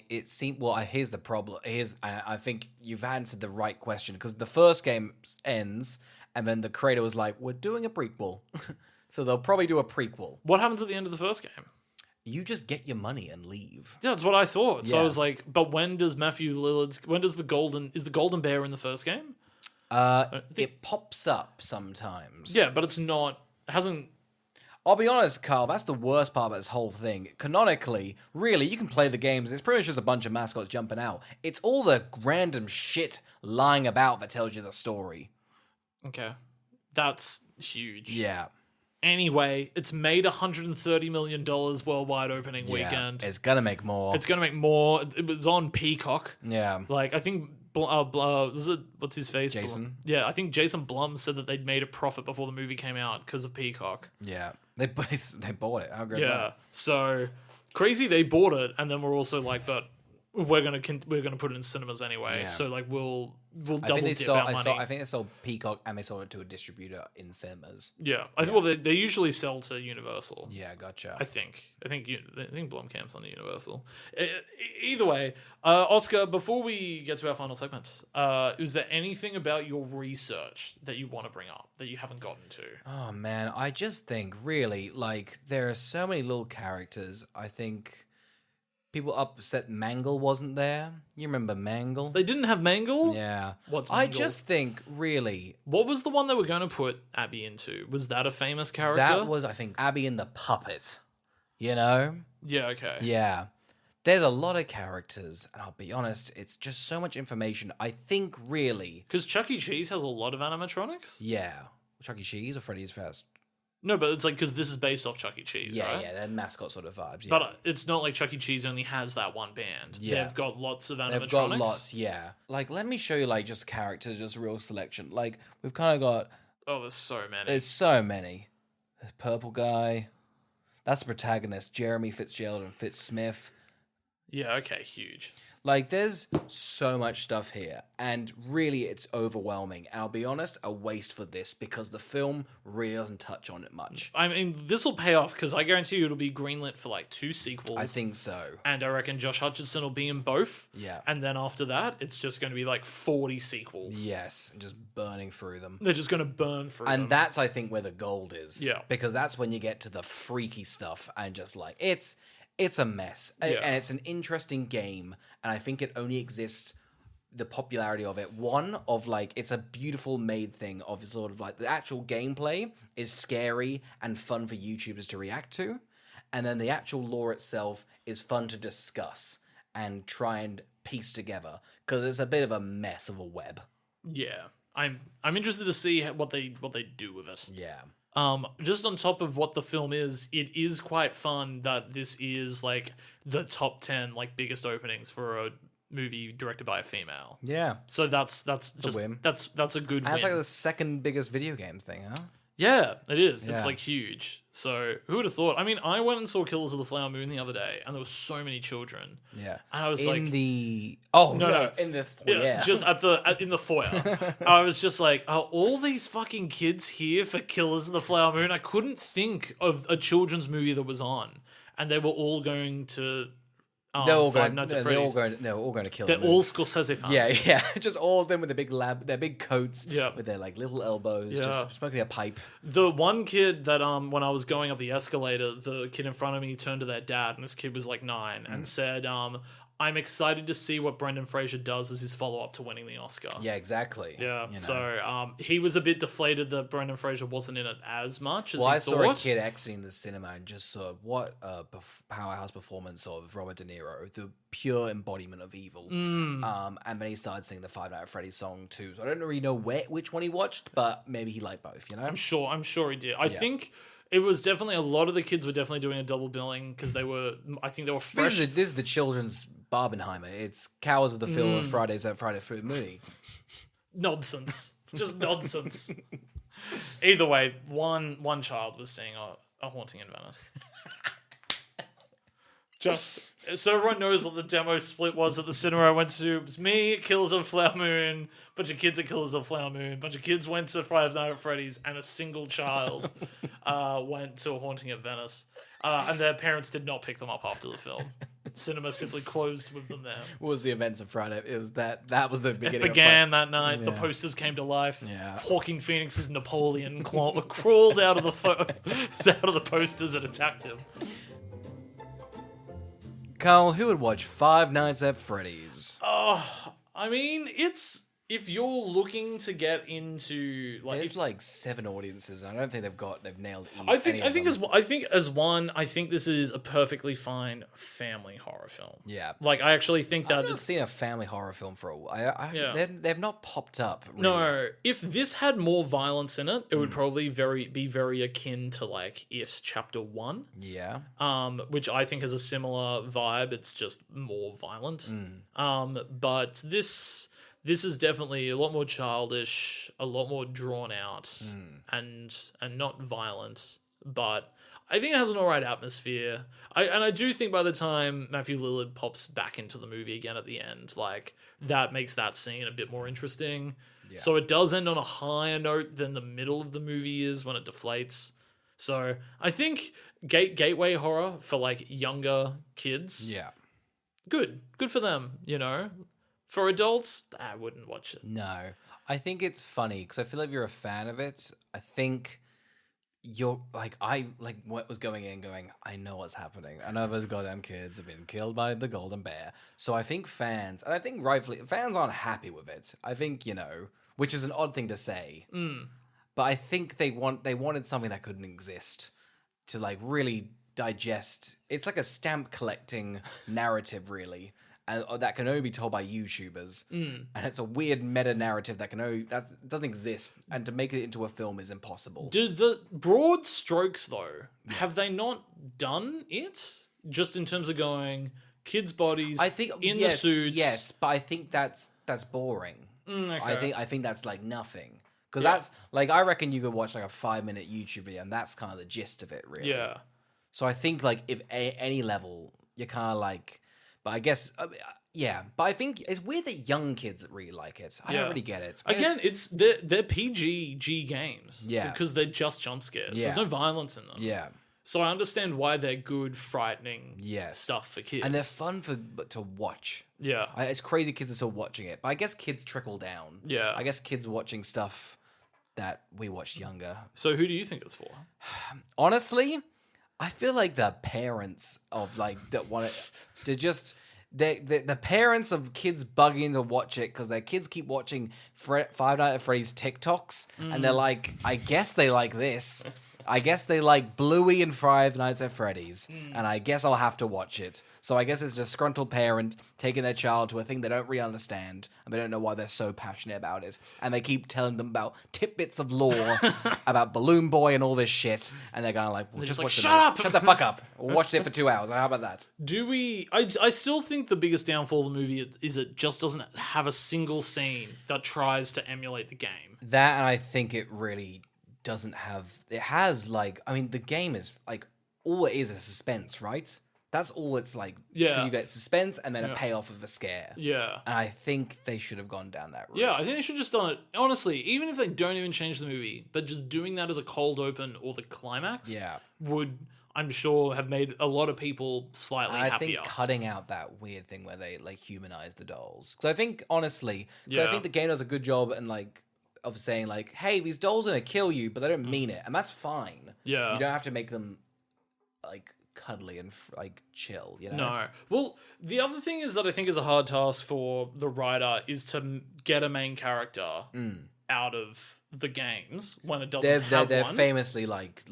B: It seemed, here's the problem. I think you've answered the right question because the first game ends and then the creator was we're doing a prequel. So they'll probably do a prequel.
A: What happens at the end of the first game?
B: You just get your money and leave.
A: Yeah, that's what I thought. So I was but when does is the golden bear in the first game?
B: It pops up sometimes.
A: Yeah, but hasn't.
B: I'll be honest, Carl, that's the worst part about this whole thing. Canonically, really, you can play the games. It's pretty much just a bunch of mascots jumping out. It's all the random shit lying about that tells you the story.
A: Okay. That's huge.
B: Yeah.
A: Anyway, it's made $130 million worldwide opening weekend.
B: It's gonna make more.
A: It was on Peacock.
B: Yeah.
A: I think what's his face?
B: Jason.
A: Blum. Yeah, I think Jason Blum said that they'd made a profit before the movie came out because of Peacock.
B: Yeah. They bought it. How great is that?
A: So crazy they bought it, and then we're also but we're gonna put it in cinemas anyway.
B: Yeah.
A: So we'll double dip our money.
B: I think they sold Peacock and they sold it to a distributor in cinemas.
A: Yeah, well they usually sell to Universal.
B: Yeah, gotcha.
A: I think Blomkamp's on the Universal. Either way, Oscar. Before we get to our final segment, is there anything about your research that you want to bring up that you haven't gotten to?
B: Oh man, I just think really there are so many little characters. I think. People upset Mangle wasn't there. You remember Mangle?
A: They didn't have Mangle?
B: Yeah.
A: What's Mangle?
B: I just think, really...
A: What was the one they were going to put Abby into? Was that a famous character?
B: That was, I think, Abby and the Puppet. You know?
A: Yeah, okay.
B: Yeah. There's a lot of characters, and I'll be honest, it's just so much information. I think, really...
A: Because Chuck E. Cheese has a lot of animatronics?
B: Yeah. Chuck E. Cheese or Freddy's Fast?
A: No, but it's because this is based off Chuck E. Cheese, right?
B: Yeah, they're mascot sort of vibes. Yeah.
A: But it's not like Chuck E. Cheese only has that one band.
B: Yeah.
A: They've got lots of animatronics.
B: They've got lots, yeah. Let me show you, just characters, just a real selection. We've kind of got...
A: Oh, there's so many.
B: There's so many. There's Purple Guy. That's the protagonist, Jeremy Fitzgerald and Fitzsmith.
A: Yeah, okay, huge.
B: Like, there's so much stuff here, and really it's overwhelming. And I'll be honest, a waste for this, because the film really doesn't touch on it much.
A: I mean, this will pay off, because I guarantee you it'll be greenlit for, like, 2 sequels.
B: I think so.
A: And I reckon Josh Hutcherson will be in both.
B: Yeah.
A: And then after that, it's just going to be, like, 40 sequels.
B: Yes, and just burning through them.
A: They're just going to burn through them.
B: And that's, I think, where the gold is.
A: Yeah.
B: Because that's when you get to the freaky stuff, and just, like, it's a mess.
A: Yeah.
B: And it's an interesting game, and I think it only exists, the popularity of it, one, of, like, it's a beautiful made thing of sort of, like, the actual gameplay is scary and fun for YouTubers to react to, and then the actual lore itself is fun to discuss and try and piece together, because it's a bit of a mess of a web.
A: Yeah. I'm interested to see what they do with it.
B: Yeah.
A: Just on top of what the film is, it is quite fun that this is like the top 10 like biggest openings for a movie directed by a female.
B: Yeah.
A: So that's just
B: win.
A: that's a good
B: And
A: win.
B: it's like the second biggest video game thing, huh?
A: Yeah, it is. It's
B: Yeah.
A: like huge. So who would have thought? I mean, I went and saw Killers of the Flower Moon the other day, and there were so many children.
B: Yeah.
A: And I was
B: in
A: like,
B: the
A: no.
B: in the foyer.
A: just in the foyer. I was just like, are all these fucking kids here for Killers of the Flower Moon? I couldn't think of a children's movie that was on, and they were all going to.
B: They're all
A: Five
B: going.
A: Nights at
B: They're all
A: Freddy's.
B: going to kill.
A: They're
B: the
A: all
B: moon.
A: Scorsese fans.
B: Yeah. Just all of them with their big coats.
A: Yeah.
B: With their like little elbows,
A: Yeah.
B: just smoking a pipe.
A: The one kid that when I was going up the escalator, the kid in front of me turned to their dad, and this kid was like 9, and said, "I'm excited to see what Brendan Fraser does as his follow up to winning the Oscar."
B: Yeah, exactly.
A: Yeah.
B: You know.
A: So he was a bit deflated that Brendan Fraser wasn't in it as much as
B: Well,
A: he
B: I
A: thought.
B: saw a kid exiting the cinema and just saw what a powerhouse performance of Robert De Niro, the pure embodiment of evil. And then he started singing the Five Nights at Freddy's song too. So I don't really know which one he watched, but maybe he liked both. You know,
A: I'm sure he did. I think it was definitely a lot of the kids were definitely doing a double billing because I think they were fresh.
B: this is the children's Barbenheimer. It's Cowards of the Film of Friday for Mooney.
A: Nonsense. Just nonsense. Either way, one child was seeing a haunting in Venice. Just so everyone knows what the demo split was at the cinema I went to. It was me, Killers of Flower Moon, bunch of kids at Killers of Flower Moon, bunch of kids went to Five Nights at Freddy's, and a single child went to a haunting at Venice. And their parents did not pick them up after the film. Cinema simply closed with them there.
B: What was the events of Friday? It was that was the beginning.
A: It began that night. The
B: Yeah.
A: posters came to life.
B: Yeah.
A: Joaquin Phoenix's Napoleon crawled out of the posters and attacked him.
B: Carl, who would watch Five Nights at Freddy's?
A: I mean, if you're looking to get into like,
B: There's like 7 audiences, and I don't think they've nailed.
A: I think this is a perfectly fine family horror film.
B: Yeah.
A: Like I actually think that
B: I've not seen a family horror film for a while.
A: Yeah.
B: They've not popped up. Really.
A: No, if this had more violence in it, it would probably be very akin to like It Chapter 1.
B: Yeah.
A: Which I think has a similar vibe. It's just more violent. But this is definitely a lot more childish, a lot more drawn out, and not violent. But I think it has an alright atmosphere. I do think by the time Matthew Lillard pops back into the movie again at the end, like that makes that scene a bit more interesting. Yeah. So it does end on a higher note than the middle of the movie is when it deflates. So I think gateway horror for like younger kids.
B: Yeah.
A: Good for them, you know. For adults, I wouldn't watch it.
B: No, I think it's funny because I feel like if you're a fan of it, I think you're like what was going in, going, I know what's happening. I know those goddamn kids have been killed by the golden bear. So I think fans, and I think rightfully, fans aren't happy with it. I think which is an odd thing to say, but I think they wanted something that couldn't exist to like really digest. It's like a stamp collecting narrative, really. And that can only be told by YouTubers, and it's a weird meta narrative that doesn't exist, and to make it into a film is impossible.
A: Do the broad strokes though? Have they not done it? Just in terms of going kids' bodies,
B: I think
A: the suits.
B: Yes, but I think that's boring.
A: Okay.
B: I think that's like nothing because that's like I reckon you could watch like a 5-minute YouTube video, and that's kind of the gist of it, really.
A: Yeah.
B: So I think like if any level, you're kind of like, but I guess yeah. But I think it's weird that young kids really like it. I don't really get it. Maybe
A: Again, they're PG games.
B: Yeah.
A: Because they're just jump scares.
B: Yeah.
A: There's no violence in them.
B: yeah.
A: So I understand why they're good, frightening
B: Yes.
A: stuff for kids.
B: And they're fun to watch.
A: Yeah.
B: It's crazy kids are still watching it. But I guess kids trickle down.
A: Yeah.
B: I guess kids watching stuff that we watched younger.
A: So who do you think it's for?
B: Honestly, I feel like the parents of like that want to just the parents of kids bugging to watch it because their kids keep watching Five Nights at Freddy's TikToks and they're like, I guess they like this. I guess they like Bluey and Five Nights at Freddy's, and I guess I'll have to watch it. So I guess it's a disgruntled parent taking their child to a thing they don't really understand, and they don't know why they're so passionate about it. And they keep telling them about tidbits of lore about Balloon Boy and all this shit, and they're kind of like, well, just
A: like,
B: watch
A: "Shut
B: the
A: up!"
B: Shut the fuck up. We'll watch it for 2 hours. How about that?
A: Do we... I still think the biggest downfall of the movie is it just doesn't have a single scene that tries to emulate the game.
B: That, and I think it really doesn't have... It has, like... I mean, the game is, like... All it is suspense, right? That's all it's like.
A: Yeah.
B: You get suspense and then a payoff of a scare.
A: Yeah.
B: And I think they should have gone down that route.
A: Yeah, I think they should have just done it. Honestly, even if they don't even change the movie, but just doing that as a cold open or the climax would, I'm sure, have made a lot of people slightly
B: I
A: happier.
B: think cutting out that weird thing where they like humanize the dolls. So I think, honestly, I think the game does a good job and like of saying like, hey, these dolls are gonna kill you, but they don't mean it, and that's fine.
A: Yeah.
B: You don't have to make them like cuddly and like chill, you know?
A: No. Well, the other thing is that I think is a hard task for the writer is to get a main character out of the games when it doesn't have
B: they're
A: one.
B: famously like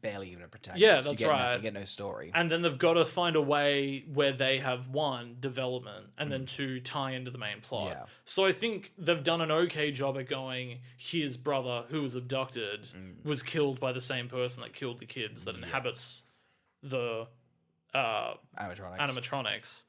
B: barely even a protagonist.
A: Yeah, that's
B: you get
A: right.
B: Nothing, you get no story.
A: And then they've got to find a way where they have one, development, and then two, tie into the main plot.
B: Yeah.
A: So I think they've done an okay job at going, his brother, who was abducted, was killed by the same person that killed the kids that inhabits the animatronics.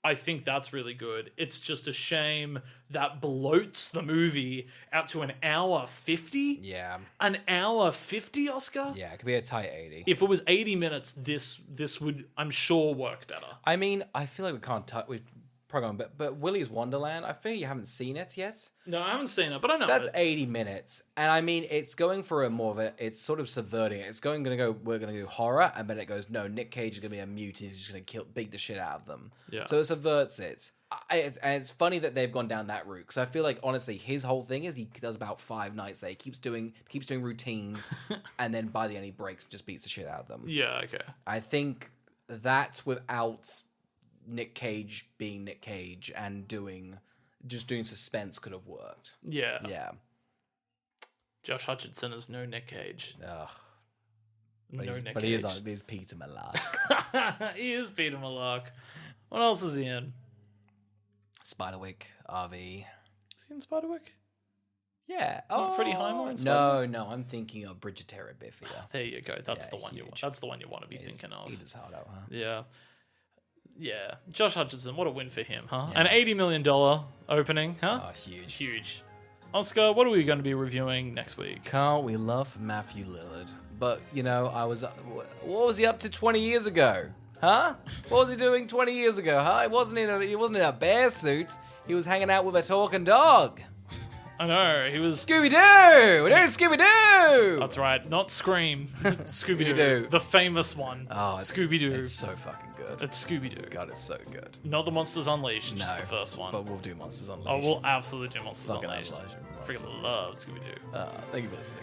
A: I think that's really good. It's just a shame that bloats the movie out to an hour 50.
B: Yeah.
A: An hour 50, Oscar?
B: Yeah, it could be a tight 80.
A: If it was 80 minutes, this would, I'm sure, work better.
B: I mean, I feel like we can't touch... We've probably gone, but Willy's Wonderland, I feel you haven't seen it yet.
A: No, I haven't seen it, but I know
B: That's
A: it.
B: 80 minutes. And I mean, it's going for a more of a... It's sort of subverting it. It's we're going to do horror, and then it goes, no, Nick Cage is going to be a mutant. He's just going to beat the shit out of them.
A: Yeah.
B: So it subverts it. And it's funny that they've gone down that route, because I feel like, honestly, his whole thing is he does about 5 nights there. He keeps doing routines, and then by the end he breaks and just beats the shit out of them.
A: Yeah, okay.
B: I think that without Nick Cage being Nick Cage and doing suspense could have worked.
A: Yeah.
B: Yeah.
A: Josh Hutcherson is no Nick Cage.
B: Ugh.
A: No Nick Cage.
B: But he is Peter Malark.
A: He is Peter Malark. What else is he in?
B: Spiderwick, RV.
A: Is he in Spiderwick?
B: Yeah.
A: Isn't Freddie Highmore in Spiderwick?
B: No, I'm thinking of Bridget Terabithia.
A: There you go. That's
B: Yeah,
A: the one you want.
B: huge.
A: That's the one you want to be thinking of.
B: He does hard out, huh?
A: Yeah. Yeah. Josh Hutcherson, what a win for him, huh?
B: Yeah.
A: An $80 million opening, huh?
B: Oh, huge.
A: Huge. Oscar, what are we going to be reviewing next week?
B: Can't we love Matthew Lillard? But, you know, what was he up to 20 years ago? Huh? What was he doing 20 years ago, huh? He wasn't in a bear suit. He was hanging out with a talking dog.
A: I know, he was...
B: Scooby-Doo! No, Scooby-Doo!
A: That's right, not Scream. Scooby-Doo.
B: Scooby-Doo.
A: The famous one.
B: Oh,
A: Scooby-Doo.
B: It's so fucking good.
A: It's Scooby-Doo.
B: God, it's so good.
A: Not the Monsters Unleashed, just
B: No,
A: the first one.
B: But we'll do Monsters Unleashed.
A: Oh, we'll absolutely do Monsters
B: Fucking
A: Unleashed.
B: Unleashed.
A: Freaking love Scooby-Doo.
B: Thank you for listening.